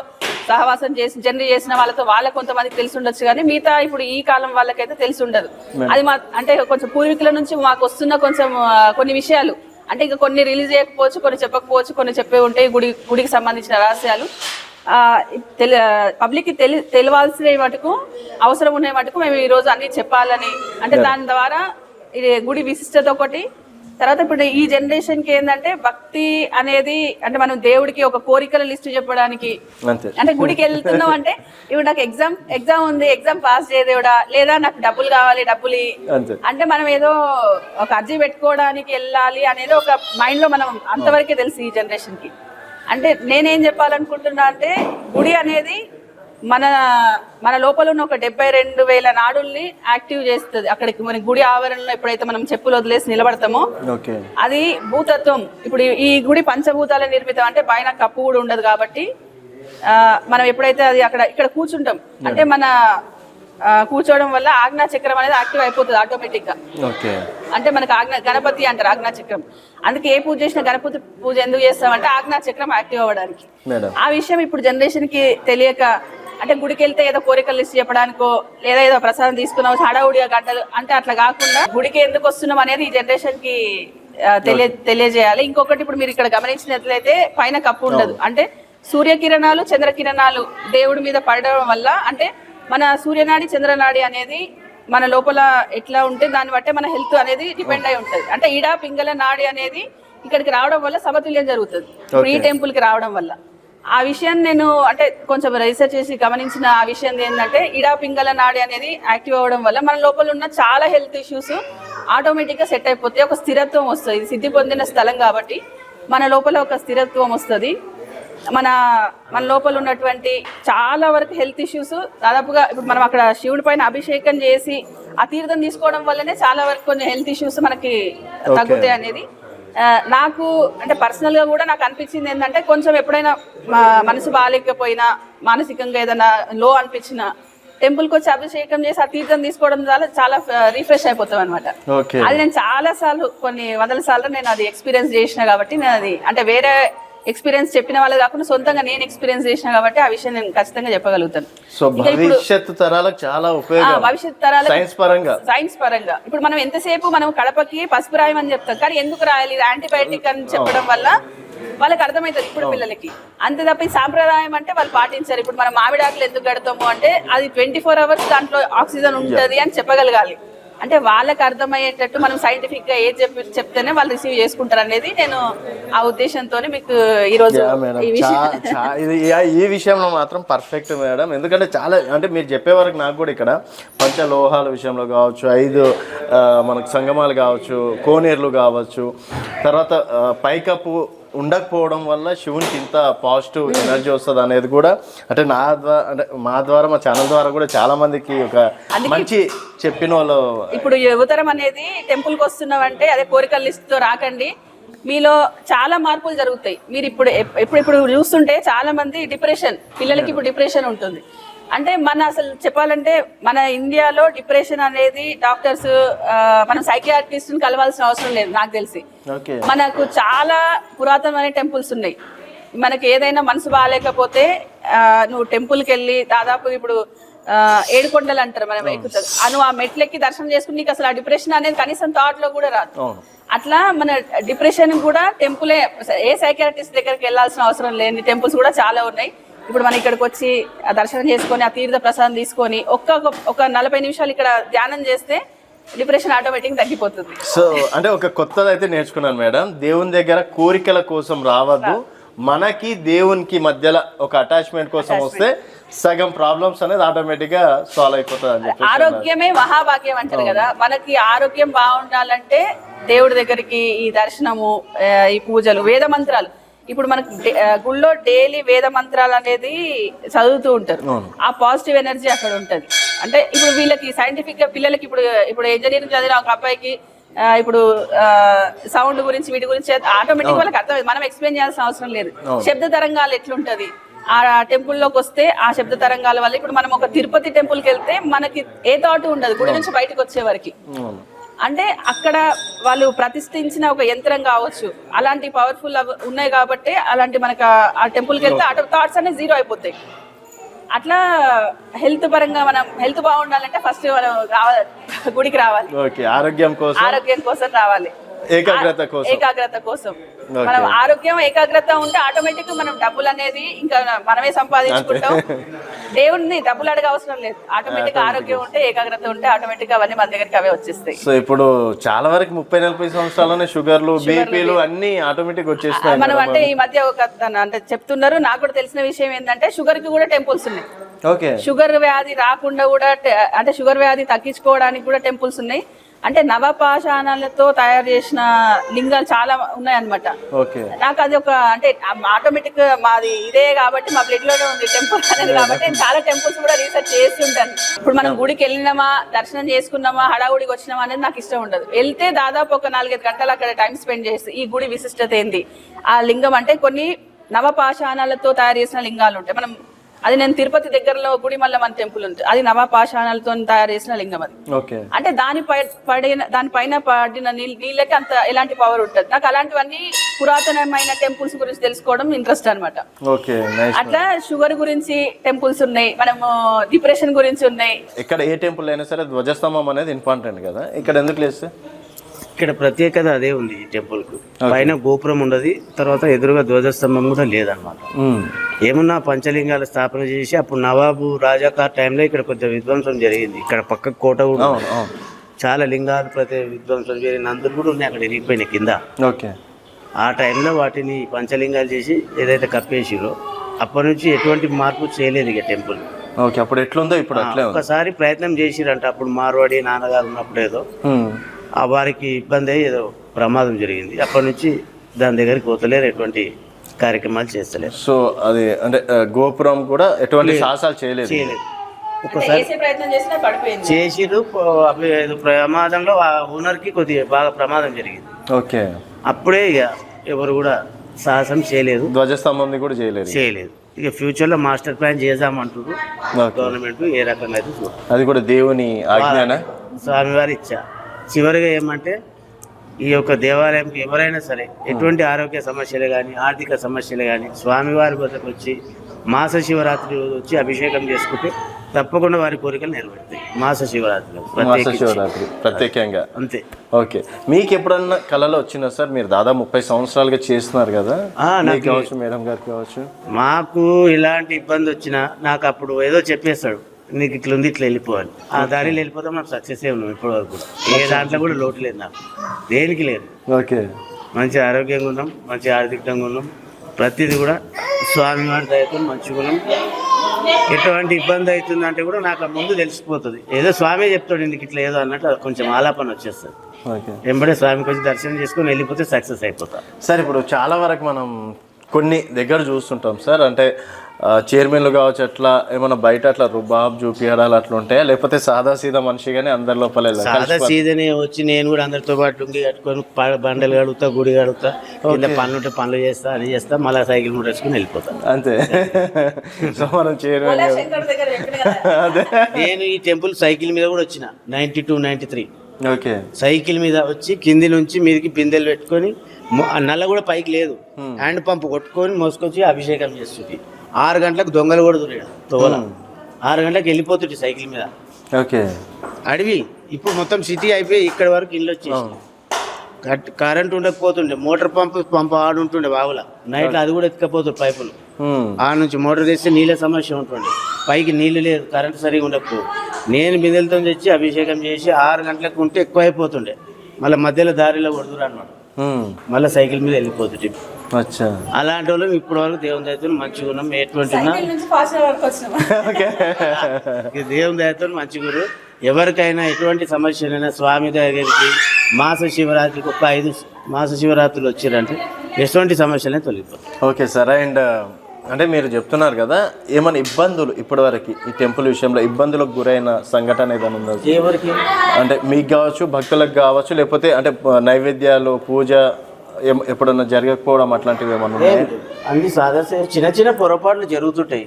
సహవాసం చేసిన వాళ్ళతో వాళ్ళకి కొంతమందికి తెలిసి ఉండొచ్చు, కానీ మిగతా ఇప్పుడు ఈ కాలం వాళ్ళకైతే తెలిసి ఉండదు. అది మా అంటే కొంచెం పూర్వీకుల నుంచి మాకు వస్తున్న కొంచెం కొన్ని విషయాలు, అంటే ఇంకా కొన్ని రిలీజ్ చేయకపోవచ్చు, కొన్ని చెప్పకపోవచ్చు, కొన్ని చెప్పే ఉంటాయి గుడికి సంబంధించిన రహస్యాలు. పబ్లిక్ కి తెలియాల్సిన మటుకు అవసరం ఉన్న మటుకు మేము ఈ రోజు అన్ని చెప్పాలని, అంటే దాని ద్వారా ఇది గుడి విశిష్టత ఒకటి. తర్వాత ఇప్పుడు ఈ జనరేషన్ కి ఏంటంటే భక్తి అనేది అంటే మనం దేవుడికి ఒక కోరికల లిస్టు చెప్పడానికి, అంటే గుడికి వెళ్తున్నాం అంటే ఇప్పుడు నాకు ఎగ్జామ్ ఉంది, ఎగ్జామ్ పాస్ చేయదేవుడా, లేదా నాకు డబ్బులు కావాలి, డబ్బులు అంటే మనం ఏదో ఒక అర్జీ పెట్టుకోవడానికి వెళ్ళాలి అనేది ఒక మైండ్ లో మనం అంతవరకే తెలుసు ఈ జనరేషన్ కి. అంటే నేనేం చెప్పాలనుకుంటున్నా అంటే గుడి అనేది మన మన లోపల ఉన్న ఒక 72,000 నాడుల్ని యాక్టివ్ చేస్తుంది. అక్కడికి మన గుడి ఆవరణలో ఎప్పుడైతే మనం చెప్పులు వదిలేసి నిలబడతామో అది భూతత్వం. ఇప్పుడు ఈ గుడి పంచభూతాల నిర్మితం, అంటే పైన కప్పు కూడా ఉండదు కాబట్టి మనం ఎప్పుడైతే అది ఇక్కడ కూర్చుంటాం అంటే మన కూర్చోవడం వల్ల ఆజ్ఞా చక్రం అనేది యాక్టివ్ అయిపోతుంది ఆటోమేటిక్ గా. అంటే మనకు గణపతి అంటారు ఆజ్ఞా చక్రం. అందుకే ఏ పూజ చేసినా గణపతి పూజ ఎందుకు చేస్తామంటే ఆజ్ఞా చక్రం యాక్టివ్ అవ్వడానికి. ఆ విషయం ఇప్పుడు జనరేషన్ కి తెలియక, అంటే గుడికి వెళ్తే ఏదో కోరికలు లిస్ట్ చెప్పడానికో లేదా ఏదో ప్రసాదం తీసుకున్నావు హడావుడిగా గంటలు అంటే అట్లా కాకుండా గుడికి ఎందుకు వస్తున్నాం అనేది ఈ జనరేషన్ కి తెలియజేయాలి. ఇంకొకటి, ఇప్పుడు మీరు ఇక్కడ గమనించినట్లయితే పైన కప్పు ఉండదు, అంటే సూర్యకిరణాలు చంద్రకిరణాలు దేవుడి మీద పడడం వల్ల, అంటే మన సూర్యనాడి చంద్రనాడి అనేది మన లోపల ఎట్లా ఉంటే దాన్ని బట్టే మన హెల్త్ అనేది డిపెండ్ అయి ఉంటుంది. అంటే ఈడ పింగళ నాడి అనేది ఇక్కడికి రావడం వల్ల సమతుల్యం జరుగుతుంది ఈ టెంపుల్ కి రావడం వల్ల. ఆ విషయాన్ని నేను అంటే కొంచెం రీసెర్చ్ చేసి గమనించిన ఆ విషయం ఏంటంటే ఈడా పింగళ నాడి అనేది యాక్టివ్ అవ్వడం వల్ల మన లోపల ఉన్న చాలా హెల్త్ ఇష్యూస్ ఆటోమేటిక్ గా సెట్ అయిపోతాయి. ఒక స్థిరత్వం వస్తుంది. ఇది సిద్ధి పొందిన స్థలం కాబట్టి మన లోపల ఒక స్థిరత్వం వస్తుంది. మన లోపల ఉన్నటువంటి చాలా వరకు హెల్త్ ఇష్యూస్ దాదాపుగా ఇప్పుడు మనం అక్కడ శివుడి పైన అభిషేకం చేసి ఆ తీర్థం తీసుకోవడం వల్లనే చాలా వరకు కొన్ని హెల్త్ ఇష్యూస్ మనకి తగ్గుతాయి అనేది నాకు అంటే పర్సనల్ గా కూడా నాకు అనిపించింది. ఏంటంటే కొంచెం ఎప్పుడైనా మనసు బాగాలేకపోయినా మానసికంగా ఏదైనా లో అనిపించినా టెంపుల్ కి వచ్చి అభిషేకం చేసి ఆ తీర్థం తీసుకోవడం ద్వారా చాలా రిఫ్రెష్ అయిపోతాం అనమాట. అది నేను చాలా సార్లు కొన్ని వందల సార్లు నేను అది ఎక్స్పీరియన్స్ చేసిన కాబట్టి నేను అది అంటే వేరే ఎక్స్పీరియన్స్ చెప్పిన వాళ్ళు కాకుండా సొంతంగా నేను ఎక్స్పీరియన్స్ చేసిన కాబట్టి ఆ విషయం నేను ఖచ్చితంగా చెప్పగలుగుతాను. భవిష్యత్తు తరాలకు చాలా ఉపయోగం. భవిష్యత్తు తరాలకు సైన్స్ పరంగా ఇప్పుడు మనం ఎంతసేపు మనం కడపకి పసుపు రాయమని చెప్తాం, కానీ ఎందుకు రాయాలి ఇది యాంటీబయాటిక్ అని చెప్పడం వల్ల వాళ్ళకి అర్థమవుతుంది ఇప్పుడు పిల్లలకి. అంతే తప్ప ఈ సాంప్రదాయం అంటే వాళ్ళు పాటించారు. ఇప్పుడు మనం మామిడాకులు ఎందుకు కడతాము అంటే అది 24 hours దాంట్లో ఆక్సిజన్ ఉంటుంది అని చెప్పగలగాలి. అంటే వాళ్ళకి అర్థమయ్యేటట్టు మనం సైంటిఫిక్ గా ఏది చెప్తేనే వాళ్ళు రిసీవ్ చేసుకుంటారు అనేది నేను ఆ ఉద్దేశంతో మీకు ఈ రోజు ఈ విషయంలో మాత్రం పర్ఫెక్ట్ మేడం. ఎందుకంటే చాలా అంటే మీరు చెప్పే వరకు నాకు కూడా ఇక్కడ పంచలోహాల విషయంలో కావచ్చు, 5 మనకు సంగమాలు కావచ్చు, కోనేర్లు కావచ్చు, తర్వాత పైకప్పు ఉండకపోవడం వల్ల శివునికి ఇంత పాజిటివ్ ఎనర్జీ వస్తుంది అనేది కూడా అంటే నా ద్వారా అంటే మా ద్వారా మా ఛానల్ ద్వారా కూడా చాలా మందికి ఒక మంచి చెప్పిన వాళ్ళు. ఇప్పుడు యువతరం అనేది టెంపుల్కి వస్తున్నామంటే అదే కోరికల లిస్ట్తో రాకండి, మీలో చాలా మార్పులు జరుగుతాయి. మీరు ఇప్పుడు చూస్తుంటే చాలా మంది డిప్రెషన్, పిల్లలకి ఇప్పుడు డిప్రెషన్ ఉంటుంది. అంటే మన అసలు చెప్పాలంటే మన ఇండియాలో డిప్రెషన్ అనేది డాక్టర్స్ మనం సైకియాట్రిస్ట్ కలవాల్సిన అవసరం లేదు నాకు తెలిసి. మనకు చాలా పురాతనమైన టెంపుల్స్ ఉన్నాయి. మనకి ఏదైనా మనసు బాగాలేకపోతే నువ్వు టెంపుల్కి వెళ్ళి దాదాపు ఇప్పుడు 7 కొండలు అంటారు మనం ఎక్కుతారు, నువ్వు ఆ మెట్లెక్కి దర్శనం చేసుకుని నీకు అసలు ఆ డిప్రెషన్ అనేది కనీసం థాట్ లో కూడా రాదు. అట్లా మన డిప్రెషన్ కూడా టెంపులే, ఏ సైకియాట్రిస్ట్ దగ్గరికి వెళ్ళాల్సిన అవసరం లేని టెంపుల్స్ కూడా చాలా ఉన్నాయి. ఇప్పుడు మనం ఇక్కడికి వచ్చి ఆ దర్శనం చేసుకొని ఆ తీర్థ ప్రసాదం తీసుకొని ఒక 40 నిమిషాలు ఇక్కడ ధ్యానం చేస్తే డిప్రెషన్ ఆటోమేటిక్ తగ్గిపోతుంది. సో అంటే ఒక కొత్తది అయితే నేర్చుకున్నాను మేడం, దేవుని దగ్గర కోరికల కోసం రావద్దు, మనకి దేవునికి మధ్యలో ఒక అటాచ్మెంట్ కోసం వస్తే సగం ప్రాబ్లమ్స్ అనేది ఆటోమేటిక్ గా సాల్వ్ అయిపోతుంది అని చెప్పి. ఆరోగ్యమే మహాభాగ్యం అంటారు కదా, మనకి ఆరోగ్యం బాగుండాలంటే దేవుడి దగ్గరికి ఈ దర్శనము, ఈ పూజలు, వేద మంత్రాలు. ఇప్పుడు మనకు గుళ్ళో డైలీ వేద మంత్రాలు అనేది చదువుతూ ఉంటారు, ఆ పాజిటివ్ ఎనర్జీ అక్కడ ఉంటది. అంటే ఇప్పుడు వీళ్ళకి సైంటిఫిక్ గా పిల్లలకి ఇప్పుడు ఇంజనీరింగ్ చదివిన ఒక అబ్బాయికి ఇప్పుడు సౌండ్ గురించి వీటి గురించి ఆటోమేటిక్ వాళ్ళకి అర్థం, మనం ఎక్స్ప్లెయిన్ చేయాల్సిన అవసరం లేదు. శబ్ద తరంగాలు ఎట్లుంటది ఆ టెంపుల్లోకి వస్తే ఆ శబ్ద తరంగాల వల్ల ఇప్పుడు మనం ఒక తిరుపతి టెంపుల్కి వెళ్తే మనకి ఏ థాట్ ఉండదు గుడి నుంచి బయటకు వచ్చే వరకు. అంటే అక్కడ వాళ్ళు ప్రతిష్ఠించిన ఒక యంత్రం కావచ్చు, అలాంటి పవర్ఫుల్ ఉన్నాయి కాబట్టి అలాంటి మనకు ఆ టెంపుల్కి వెళ్తే థాట్స్ అనేవి జీరో అయిపోతాయి. అట్లా హెల్త్ పరంగా మనం హెల్త్ బాగుండాలంటే ఫస్ట్ మనం గుడికి రావాలి, ఆరోగ్యం కోసం రావాలి, ఏకాగ్రత కోసం. మనం ఆరోగ్యం ఏకాగ్రత ఉంటే ఆటోమేటిక్ మనం డబ్బులు అనేది ఇంకా మనమే సంపాదించుకుంటాం. దేవుడిని డబ్బులు అడగ అవసరం లేదు, ఆటోమేటిక్ ఆరోగ్యం ఉంటే ఏకాగ్రత ఉంటే ఆటోమేటిక్ అవన్నీ మన దగ్గరికి అవే వచ్చేస్తాయి. సో ఇప్పుడు చాలా వరకు 30-40 సంవత్సరాలనే షుగర్లు, బీపీలు అన్ని ఆటోమేటిక్ వచ్చేస్తాయి. మనం అంటే ఈ మధ్య ఒక అంటే చెప్తున్నారు, నాకు కూడా తెలిసిన విషయం ఏంటంటే షుగర్ కి కూడా టెంపుల్స్ ఉన్నాయి. షుగర్ వ్యాధి రాకుండా కూడా అంటే షుగర్ వ్యాధి తగ్గించుకోవడానికి కూడా టెంపుల్స్ ఉన్నాయి. అంటే నవపాషాణాలతో తయారు చేసిన లింగాలు చాలా ఉన్నాయన్నమాట. ఓకే. నాకు అది ఒక అంటే ఆటోమేటిక్ మాది ఇదే కాబట్టి మా బ్లడ్ లోనే ఉంది టెంపుల్ అనేది కాబట్టి నేను చాలా టెంపుల్స్ కూడా రీసెర్చ్ చేస్తుంటాను. ఇప్పుడు మనం గుడికి వెళ్ళినామా, దర్శనం చేసుకున్నామా, హడావుడికి వచ్చినామా అనేది నాకు ఇష్టం ఉండదు. వెళ్తే దాదాపు ఒక 4-5 గంటలు అక్కడ టైం స్పెండ్ చేసి ఈ గుడి విశిష్టత ఏంది, ఆ లింగం అంటే కొన్ని నవపాషాణాలతో తయారు చేసిన లింగాలు ఉంటాయి. మనం అది నేను తిరుపతి దగ్గరలో గుడిమల్లమ్మ టెంపుల్ ఉంది, అది నవపాషాణాలతో తయారు చేసిన లింగం అది. ఓకే. అంటే దానిపైన పడిన నీళ్ళకి అంత ఎలాంటి పవర్ ఉంటుంది. నాకు అలాంటివన్నీ పురాతనమైన టెంపుల్స్ గురించి తెలుసుకోవడం ఇంట్రెస్ట్ అనమాట. Okay, nice. అట్లా షుగర్ గురించి టెంపుల్స్ ఉన్నాయి, మనము డిప్రెషన్ గురించి ఉన్నాయి. ఇక్కడ ఏ టెంపుల్ అయినా సరే ధ్వజస్తంభం అనేది ఇంపార్టెంట్ కదా, ఇక్కడ ఎందుకు లేదు? ఇక్కడ ప్రత్యేకత అదే ఉంది ఈ టెంపుల్కు. పైన గోపురం ఉండదు, తర్వాత ఎదురుగా ధ్వజస్తంభం కూడా లేదనమాట. ఏమున్నా పంచలింగాల స్థాపన చేసి అప్పుడు నవాబు రాజాకార్ టైంలో ఇక్కడ కొంచెం విధ్వంసం జరిగింది. ఇక్కడ పక్క కోట కూడా చాలా లింగాలు ప్రతి విధ్వంసం జరిగిన అందరూ కూడా ఉన్నాయి అక్కడ ఇరిగిపోయినాయి కింద. ఓకే. ఆ టైంలో వాటిని పంచలింగాలు చేసి ఏదైతే కప్పేసిరో అప్పటి నుంచి ఎటువంటి మార్పు చేయలేదు ఇక టెంపుల్. ఓకే. అప్పుడు ఎట్లుందో ఇప్పుడు అట్లే. ఒకసారి ప్రయత్నం చేసిరంట అప్పుడు మార్వాడి నాన్నగారు ఉన్నప్పుడు ఏదో ఆ వారికి ఇబ్బంది అయ్యి ఏదో ప్రమాదం జరిగింది. అప్పటి నుంచి దాని దగ్గరికి పోతలేరు, ఎటువంటి కార్యక్రమాలు చేస్తలేరు. సో అది అంటే గోపురం కూడా ఎటువంటి సాహసాలు చేయలేదు. ఒకసారి చేసిరు, ప్రమాదంలో ఆ ఓనర్ కి కొద్దిగా బాగా ప్రమాదం జరిగింది. ఓకే. అప్పుడే ఇక ఎవరు కూడా సాహసం చేయలేదు, ధ్వజస్తంభం కూడా చేయలేదు. ఇక ఫ్యూచర్ లో మాస్టర్ ప్లాన్ చేద్దామంటారు గవర్నమెంట్, ఏ రకంగా అయితే చూడాలి. అది కూడా దేవుని ఆజ్ఞాన, స్వామివారి ఇచ్చ. చివరిగా ఏమంటే ఈ యొక్క దేవాలయంకి ఎవరైనా సరే ఎటువంటి ఆరోగ్య సమస్యలు కానీ ఆర్థిక సమస్యలు కానీ స్వామివారి వద్దకు వచ్చి మాస శివరాత్రి వచ్చి అభిషేకం చేసుకుంటే తప్పకుండా వారి కోరికలు నెరవేరుతాయి. మాస శివరాత్రి ప్రత్యేకంగా అంతే. ఓకే. మీకు ఎప్పుడన్నా కళలో వచ్చినా సార్? మీరు దాదాపు 30 సంవత్సరాలుగా చేస్తున్నారు కదా, కావచ్చు మేడం గారు కావచ్చు, మాకు ఇలాంటి ఇబ్బంది వచ్చినా నాకు అప్పుడు ఏదో చెప్పేస్తాడు, నీకు ఇట్లా ఉంది ఇట్లా వెళ్ళిపోవాలి. ఆ దారిలో వెళ్ళిపోతాం, నాకు సక్సెస్ ఉన్నాం ఇప్పటి వరకు కూడా. ఏ దాంట్లో కూడా లోటు లేదు నాకు, దేనికి లేదు. ఓకే. మంచి ఆరోగ్యంగా ఉన్నాం, మంచి ఆర్థికంగా ఉన్నాం, ప్రతిదీ కూడా స్వామివారి దయతో మంచిగా ఉన్నాం. ఎటువంటి ఇబ్బంది అవుతుందంటే కూడా నాకు ముందు తెలిసిపోతుంది. ఏదో స్వామి చెప్తాడు ఇందుకు ఇట్లా ఏదో అన్నట్టు కొంచెం ఆలాపన వచ్చేస్తుంది. వెంబడే స్వామి కొంచెం దర్శనం చేసుకొని వెళ్ళిపోతే సక్సెస్ అయిపోతాం. సార్ ఇప్పుడు చాలా వరకు మనం కొన్ని దగ్గర చూస్తుంటాం సార్, అంటే చైర్మన్లు కావచ్చు, అట్లా ఏమైనా బయట అట్లా రుబాబ్ చూపించడాలు అట్లా ఉంటాయా, లేకపోతే సాదా సీదా మనిషిగానే అందరి లోపల సాదా సీదనే వచ్చి నేను కూడా అందరితో పాటు ఉండి కట్టుకొని బండలు కడుగుతా, గుడి కడుగుతా, కింద పనులు ఉంటే పనులు చేస్తా, అని చేస్తా, మళ్ళీ సైకిల్ కూడా వేసుకుని వెళ్ళిపోతాను అంతే. సో మనం చైర్మన్ నేను ఈ టెంపుల్ సైకిల్ మీద కూడా వచ్చిన 92, 93. ఓకే. సైకిల్ మీద వచ్చి కింది నుంచి మీదకి బిందెలు పెట్టుకొని, నల్ల కూడా పైకి లేదు, హ్యాండ్ పంప్ కొట్టుకొని మోసుకొచ్చి అభిషేకం చేస్తుంది. 6 గంటలకు దొంగలు కూడా దొరికాడు తోల, 6 గంటలకు వెళ్ళిపోతుంటే సైకిల్ మీద. ఓకే. అడవి ఇప్పుడు మొత్తం సిటీ అయిపోయి ఇక్కడ వరకు ఇల్లు వచ్చేసి కరెంట్ ఉండకపోతుండే, మోటార్ పంప్ ఆడుంటుండే బావుల నైట్లో, అది కూడా ఎత్తుకపోతుండే పైపులు. ఆ నుంచి మోటార్ తెస్తే నీళ్ళ సమస్య ఉంటుండే, పైకి నీళ్లు లేదు, కరెంట్ సరిగా ఉండకపో. నేను బిందెలతో తెచ్చి అభిషేకం చేసి 6 గంటలకు ఉంటే ఎక్కువ అయిపోతుండే, మళ్ళీ మధ్యలో దారిలో కొడుతురు అన్నమాట, మళ్ళీ సైకిల్ మీద వెళ్ళిపోతుంటే. అలాంటి వాళ్ళు ఇప్పటి వరకు దేవుని దయతో మంచిగా ఉన్నాం. ఎటువంటి దేవుని దయతో మంచిగా, ఎవరికైనా ఎటువంటి సమస్యలైనా స్వామి దగ్గరికి మాస శివరాత్రికి ఒక 5 మాస శివరాత్రులు వచ్చారంటే ఎటువంటి సమస్యలైనా తొలగిపోతాయి. Okay sir. అండ్ అంటే మీరు చెప్తున్నారు కదా, ఏమైనా ఇబ్బందులు ఇప్పటి వరకు ఈ టెంపుల్ విషయంలో ఇబ్బందులకు గురైన సంఘటన ఏదైనా ఉందా? ఎవరికి అంటే మీకు కావచ్చు, భక్తులకు కావచ్చు, లేకపోతే అంటే నైవేద్యాలు, పూజ ఎప్పుడన్నా జరగకపోవడం అట్లాంటివి ఏమన్నా ఉన్నాయా? అన్ని సాధారణ చిన్న చిన్న పొరపాట్లు జరుగుతుంటాయి.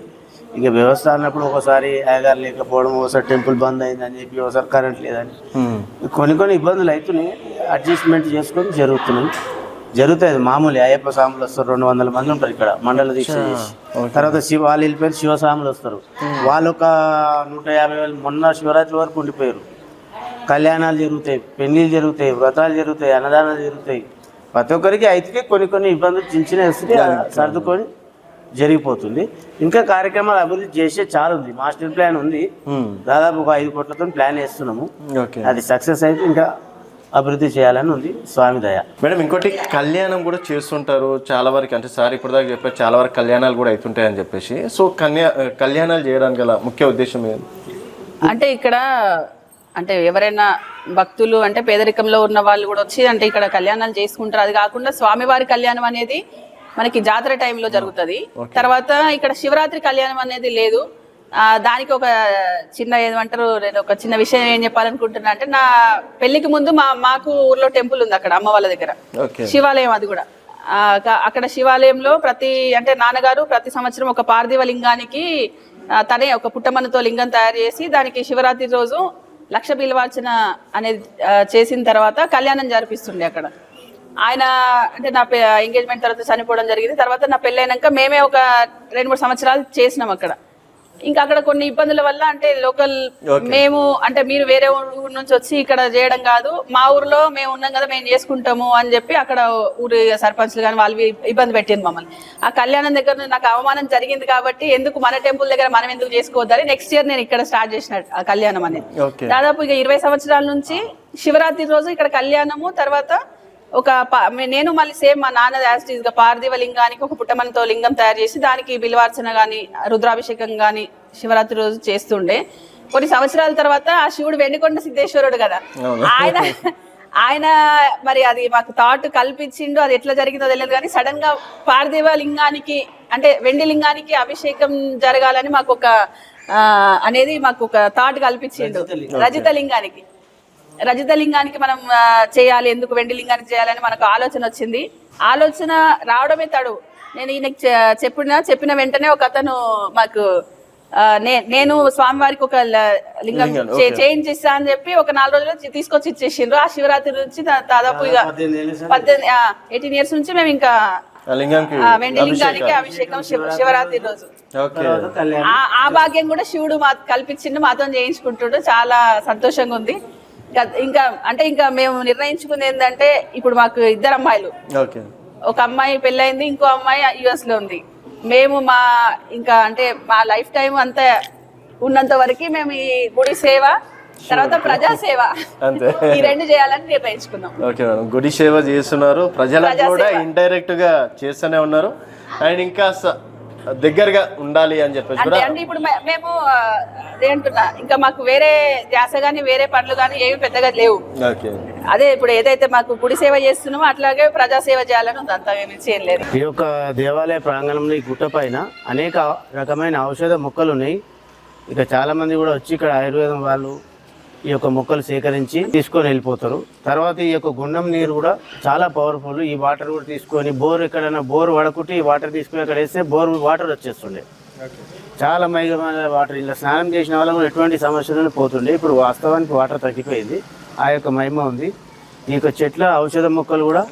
ఇక వ్యవస్థ అన్నప్పుడు ఒకసారి ఆగారు లేకపోవడం, ఒకసారి టెంపుల్ బంద్ అయిందని చెప్పి, ఒకసారి కరెంట్ లేదని, కొన్ని ఇబ్బందులు అవుతున్నాయి. అడ్జస్ట్మెంట్ చేసుకొని జరుగుతాయి. మామూలు అయ్యప్ప స్వాములు వస్తారు, 200 మంది ఉంటారు ఇక్కడ మండల దీక్ష చేసి. తర్వాత వాళ్ళు వెళ్ళిపోయిన శివస్వాములు వస్తారు, వాళ్ళు ఒక 150,000 మొన్న శివరాత్రి వరకు ఉండిపోయారు. కళ్యాణాలు జరుగుతాయి, పెళ్లిళ్ళు జరుగుతాయి, వ్రతాలు జరుగుతాయి, అన్నదానాలు జరుగుతాయి. ప్రతి ఒక్కరికి అయితే కొన్ని ఇబ్బందులు చిన్న వస్తే సర్దుకొని జరిగిపోతుంది. ఇంకా కార్యక్రమాలు అభివృద్ధి చేసే చాలా ఉంది, మాస్టర్ ప్లాన్ ఉంది, దాదాపు ఒక 5 కోట్లతో ప్లాన్ వేస్తున్నాము. అది సక్సెస్ అయితే ఇంకా అభివృద్ధి చేయాలని ఉంది, స్వామి దయ. మేడం ఇంకోటి కళ్యాణం కూడా చేస్తుంటారు చాలా వరకు, అంటే సార్ ఇప్పుడు దాకా చెప్పారు చాలా వరకు కళ్యాణాలు కూడా అవుతుంటాయని చెప్పేసి. సో కళ్యాణాలు చేయడానికి గల ముఖ్య ఉద్దేశం ఏంటి? అంటే ఇక్కడ అంటే ఎవరైనా భక్తులు అంటే పేదరికంలో ఉన్న వాళ్ళు కూడా వచ్చి అంటే ఇక్కడ కళ్యాణాలు చేసుకుంటారు. అది కాకుండా స్వామివారి కళ్యాణం అనేది మనకి జాతర టైంలో జరుగుతుంది. తర్వాత ఇక్కడ శివరాత్రి కళ్యాణం అనేది లేదు. దానికి ఒక చిన్న ఏమంటారు, నేను ఒక చిన్న విషయం ఏం చెప్పాలనుకుంటున్నా అంటే, నా పెళ్లికి ముందు మాకు ఊర్లో టెంపుల్ ఉంది అక్కడ అమ్మ వాళ్ళ దగ్గర, శివాలయం. అది కూడా అక్కడ శివాలయంలో అంటే నాన్నగారు ప్రతి సంవత్సరం ఒక పార్థివ లింగానికి తనే ఒక పుట్టమన్నుతో లింగం తయారు చేసి దానికి శివరాత్రి రోజు 1,00,000 బిల్వార్చన అనేది చేసిన తర్వాత కళ్యాణం జరిపిస్తుండే అక్కడ. ఆయన అంటే నా ఎంగేజ్మెంట్ తర్వాత చనిపోవడం జరిగింది. తర్వాత నా పెళ్ళైనాక మేమే ఒక 2-3 సంవత్సరాలు చేసినాం అక్కడ. ఇంకా అక్కడ కొన్ని ఇబ్బందుల వల్ల అంటే లోకల్ మేము అంటే మీరు వేరే ఊరు నుంచి వచ్చి ఇక్కడ చేయడం కాదు, మా ఊర్లో మేము ఉన్నాం కదా మేము చేసుకుంటాము అని చెప్పి అక్కడ ఊరి సర్పంచ్లు కానీ వాళ్ళు ఇబ్బంది పెట్టింది మమ్మల్ని. ఆ కళ్యాణం దగ్గర నాకు అవమానం జరిగింది కాబట్టి ఎందుకు మన టెంపుల్ దగ్గర మనం ఎందుకు చేసుకోవద్దని నెక్స్ట్ ఇయర్ నేను ఇక్కడ స్టార్ట్ చేసిన ఆ కళ్యాణం అనేది. దాదాపు ఇక 20 సంవత్సరాల నుంచి శివరాత్రి రోజు ఇక్కడ కళ్యాణము. తర్వాత నేను మళ్ళీ సేమ్ మా నాన్న యాస్టీస్ గా పార్థివ లింగానికి ఒక పుట్టమన్నుతో లింగం తయారు చేసి దానికి బిల్వార్చన గాని రుద్రాభిషేకం గాని శివరాత్రి రోజు చేస్తుండే. కొన్ని సంవత్సరాల తర్వాత ఆ శివుడు వెండికొండ సిద్ధేశ్వరుడు కదా, ఆయన మరి అది మాకు థాట్ కల్పించిండు. అది ఎట్లా జరిగిందో తెలియదు కానీ సడన్ గా పార్థివ లింగానికి అంటే వెండి లింగానికి అభిషేకం జరగాలని మాకు ఒక థాట్ కల్పించిండు. రజిత లింగానికి మనం చేయాలి, ఎందుకు వెండి లింగానికి చేయాలని మనకు ఆలోచన వచ్చింది. ఆలోచన రావడమే తడు. నేను ఈయనకి చెప్పిన వెంటనే ఒక అతను మాకు నేను స్వామివారికి ఒక లింగం చేంజ్ చేస్తా అని చెప్పి ఒక 4 రోజులు తీసుకొచ్చి ఇచ్చేసిండ్రు. ఆ శివరాత్రి నుంచి దాదాపు ఇక 18 years నుంచి మేము ఇంకా వెండి లింగానికి అభిషేకం శివరాత్రి రోజు. ఆ భాగ్యం కూడా శివుడు మాకు కల్పించిండు, మాతో చేయించుకుంటుండు. చాలా సంతోషంగా ఉంది. ఇంకా మేము నిర్ణయించుకుంది ఏంటంటే, ఇప్పుడు మాకు 2 అమ్మాయిలు, ఒక అమ్మాయి పెళ్ళైంది, ఇంకో అమ్మాయి US లో ఉంది. మేము మా లైఫ్ టైం అంతా ఉన్నంత వరకు మేము ఈ గుడి సేవ తర్వాత ప్రజా సేవ ఈ 2 చేయాలని నిర్ణయించుకున్నాం. ఓకే మేడం, గుడి సేవ చేస్తున్నారు, ప్రజలకు కూడా ఇండైరెక్ట్ గా చేస్తూనే ఉన్నారు, అండ్ ఇంకా దగ్గరగా ఉండాలి అని చెప్పేసి కూడా. అంటే ఇప్పుడు మేము అదేంటున్నా, ఇంకా మాకు వేరే ధ్యాస గానీ వేరే పనులు గానీ ఏమి పెద్దగా లేవు. అదే ఇప్పుడు ఏదైతే మాకు గుడి సేవ చేస్తున్నామో అట్లాగే ప్రజా సేవ చేయాలని ఉంది, అంతా ఏమి చేయలేదు. ఈ యొక్క దేవాలయ ప్రాంగణంలో ఈ గుట్ట పైన అనేక రకమైన ఔషధ మొక్కలు ఉన్నాయి. ఇక చాలా మంది కూడా వచ్చి ఇక్కడ ఆయుర్వేదం వాళ్ళు ఈ యొక్క మొక్కలు సేకరించి తీసుకొని వెళ్ళిపోతారు. తర్వాత ఈ యొక్క గుండం నీరు కూడా చాలా పవర్ఫుల్. ఈ వాటర్ కూడా తీసుకొని ఎక్కడైనా బోర్ వడకుట్టి ఈ వాటర్ తీసుకొని అక్కడ వేస్తే వాటర్ వచ్చేస్తుండే. చాలా మైగమైన వాటర్, ఇలా స్నానం చేసిన వాళ్ళ కూడా ఎటువంటి సమస్యలను పోతుండే. ఇప్పుడు వాస్తవానికి వాటర్ తగ్గిపోయింది, ఆ యొక్క మహిమ ఉంది. ఈ యొక్క చెట్ల ఔషధ మొక్కలు కూడా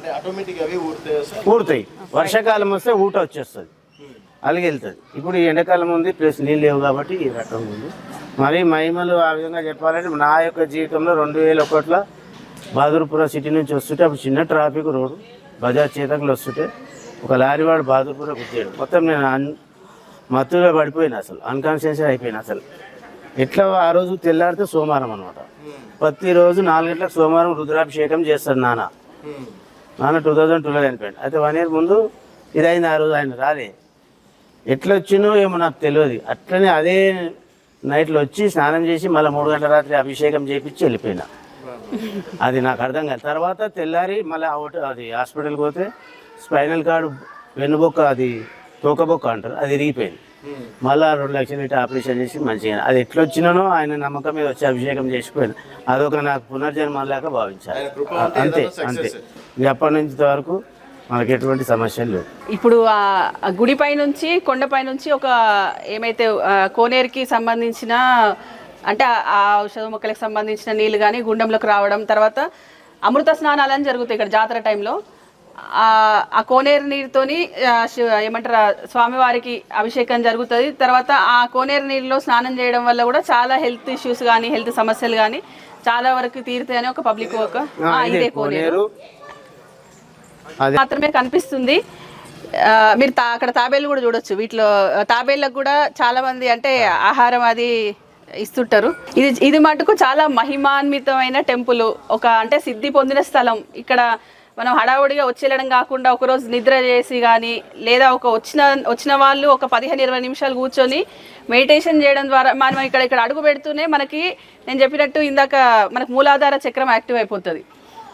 ఊడతాయి. వర్షాకాలం వస్తే ఊట వచ్చేస్తుంది, అలిగి వెళ్తుంది. ఇప్పుడు ఈ ఎండాకాలం ఉంది, ప్లస్ నీళ్ళు లేవు కాబట్టి ఈ రకం ఉంది. మరి మహిమలు ఆ విధంగా చెప్పాలంటే, నా యొక్క జీవితంలో 2001లో బహదూర్పుర సిటీ నుంచి వస్తుంటే, అప్పుడు చిన్న ట్రాఫిక్ రోడ్డు, బజాజ్ చేతకులు వస్తుంటే ఒక లారీ వాడు బహదూర్పుర గుద్దాడు. మొత్తం నేను మత్తులో పడిపోయినా, అసలు అన్కాన్షియస్ అయిపోయినా. అసలు ఎట్లా ఆ రోజు తెల్లారితే సోమవారం అనమాట. ప్రతిరోజు 4 గంటలకు సోమవారం రుద్రాభిషేకం చేస్తాడు నాన్న 2012 చనిపోయాడు. అయితే 1 year ముందు ఇదైంది. ఆ రోజు ఆయన రాలే, ఎట్లా వచ్చినో ఏమో నాకు తెలియదు. అట్లనే అదే నైట్లో వచ్చి స్నానం చేసి మళ్ళీ 3 గంటల రాత్రి అభిషేకం చేయించి వెళ్ళిపోయినా. అది నాకు అర్థం కాదు. తర్వాత తెల్లారి మళ్ళీ అది హాస్పిటల్కి పోతే స్పైనల్ కార్డు వెన్నుబొక్క, అది తోకబొక్క అంటారు, అది ఇరిగిపోయింది. మళ్ళీ 2 లక్షలు పెట్టి ఆపరేషన్ చేసి మంచిగా అది ఎట్లా వచ్చినానో ఆయన నమ్మకం మీద వచ్చి అభిషేకం చేసిపోయింది. అదొక నాకు పునర్జన్మ లేక భావించాలి. అంతే అంతే. ఎప్పటి నుంచి వరకు మనకి ఎటువంటి సమస్యలు లేవు. ఇప్పుడు ఆ గుడిపై నుంచి కొండపై నుంచి ఒక ఏమైతే కోనేరుకి సంబంధించిన అంటే ఆ ఔషధ మొక్కలకు సంబంధించిన నీళ్లు కానీ గుండంలోకి రావడం, తర్వాత అమృత స్నానాలని జరుగుతాయి ఇక్కడ జాతర టైంలో. ఆ కోనేరు నీరుతోని ఏమంటారు స్వామివారికి అభిషేకం జరుగుతుంది. తర్వాత ఆ కోనేరు నీళ్ళలో స్నానం చేయడం వల్ల కూడా చాలా హెల్త్ ఇష్యూస్ కానీ హెల్త్ సమస్యలు కానీ చాలా వరకు తీరుతాయని ఒక పబ్లిక్ ఇదే కోనేరు మాత్రమే కనిపిస్తుంది. మీరు అక్కడ తాబేళ్ళు కూడా చూడొచ్చు. వీటిలో తాబేళ్ళకు కూడా చాలా మంది అంటే ఆహారం అది ఇస్తుంటారు. ఇది మటుకు చాలా మహిమాన్వితమైన టెంపుల్, ఒక అంటే సిద్ధి పొందిన స్థలం. ఇక్కడ మనం హడావుడిగా వచ్చేయడం కాకుండా ఒకరోజు నిద్ర చేసి కానీ లేదా వచ్చిన వాళ్ళు ఒక 15-20 నిమిషాలు కూర్చొని మెడిటేషన్ చేయడం ద్వారా మనం ఇక్కడ అడుగు పెడుతూనే మనకి నేను చెప్పినట్టు ఇందాక మనకు మూలాధార చక్రం యాక్టివ్ అయిపోతుంది.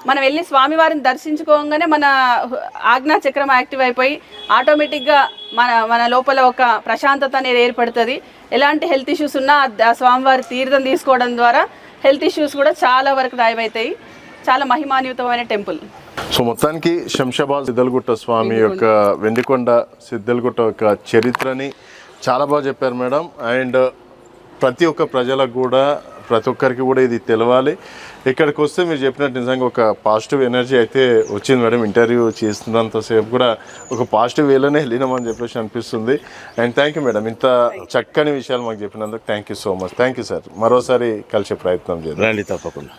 మనం వెళ్ళి స్వామివారిని దర్శించుకోగానే మన ఆజ్ఞా చక్రం యాక్టివ్ అయిపోయి ఆటోమేటిక్గా మన లోపల ఒక ప్రశాంతత అనేది ఏర్పడుతుంది. ఎలాంటి హెల్త్ ఇష్యూస్ ఉన్నా ఆ స్వామివారి తీర్థం తీసుకోవడం ద్వారా హెల్త్ ఇష్యూస్ కూడా చాలా వరకు నయమవుతాయి. చాలా మహిమాన్వితమైన టెంపుల్. సో మొత్తానికి శంషాబాద్ సిద్ధలగుట్ట స్వామి యొక్క వెండికొండ సిద్ధలగుట్ట యొక్క చరిత్రని చాలా బాగా చెప్పారు మేడం. అండ్ ప్రతి ఒక్క ప్రజలకు కూడా ప్రతి ఒక్కరికి కూడా ఇది తెలవాలి. ఇక్కడికి వస్తే మీరు చెప్పినట్టు నిజంగా ఒక పాజిటివ్ ఎనర్జీ అయితే వచ్చింది మేడం. ఇంటర్వ్యూ చేస్తున్నంతసేపు కూడా ఒక పాజిటివ్ వేలోనే వెళ్ళినామని చెప్పేసి అనిపిస్తుంది. అండ్ థ్యాంక్ యూ మేడం, ఇంత చక్కని విషయాలు మాకు చెప్పినందుకు thank you so much. Thank you sir. మరోసారి కలిసే ప్రయత్నం చేద్దాం. రండి తప్పకుండా.